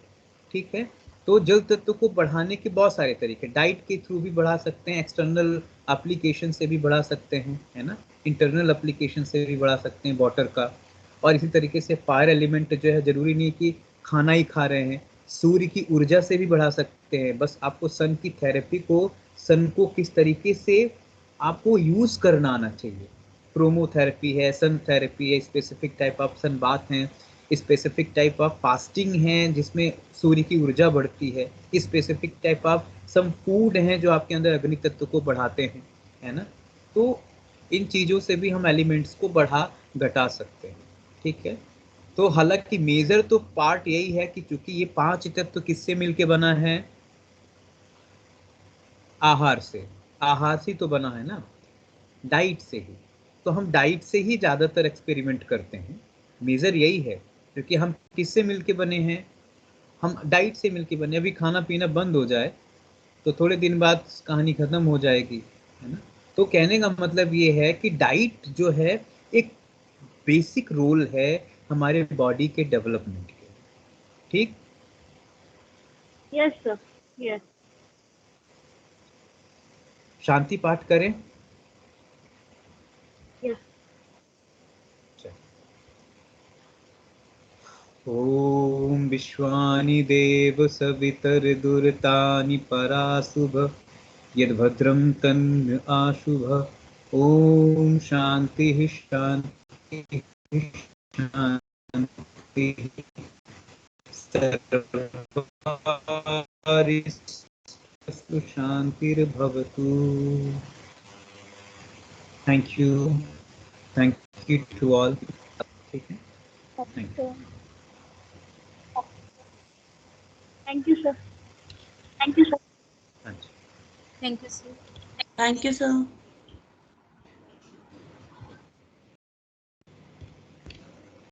ठीक है, तो जल तत्व को बढ़ाने के बहुत सारे तरीके, डाइट के थ्रू भी बढ़ा सकते हैं, एक्सटर्नल एप्लीकेशन से भी बढ़ा सकते हैं, है ना, इंटरनल एप्लीकेशन से भी बढ़ा सकते हैं वाटर का। और इसी तरीके से फायर एलिमेंट जो है, जरूरी नहीं कि खाना ही खा रहे हैं, सूर्य की ऊर्जा से भी बढ़ा सकते हैं। बस आपको सन की थेरेपी को, सन को किस तरीके से आपको यूज करना आना चाहिए। प्रोमोथेरेपी है, सन थेरेपी है, specific type of sun bath हैं, स्पेसिफिक टाइप ऑफ फास्टिंग है जिसमें सूर्य की ऊर्जा बढ़ती है, specific type of some food हैं जो आपके अंदर अग्नि तत्व को बढ़ाते हैं, है ना। तो इन चीज़ों से भी हम एलिमेंट्स को बढ़ा घटा सकते हैं। ठीक है, तो हालांकि मेजर तो पार्ट यही है कि चूंकि ये 5 तत्व किससे मिलके बना है, आहार से, आहार से तो बना है ना, डाइट से ही। तो हम डाइट से ही ज़्यादातर एक्सपेरिमेंट करते हैं, मेजर यही है, क्योंकि हम किससे मिलके बने हैं, हम डाइट से मिलके बने। अभी खाना पीना बंद हो जाए तो थोड़े दिन बाद कहानी खत्म हो जाएगी, है ना। तो कहने का मतलब ये है कि डाइट जो है एक बेसिक रोल है हमारे बॉडी के डेवलपमेंट के। ठीक, यस सर, यस। शांति पाठ करें। यस। ओम विश्वानि देव सवितर्दुर्तानि पराशुभ, यद्भद्रं तन्न आशुभ। ओम शांति शांति शांति, सर्वकार्येषु शांतिर्भवतु। Thank you to all. ठीक है, thank you. Thank you sir. Thank you sir. Thank you sir.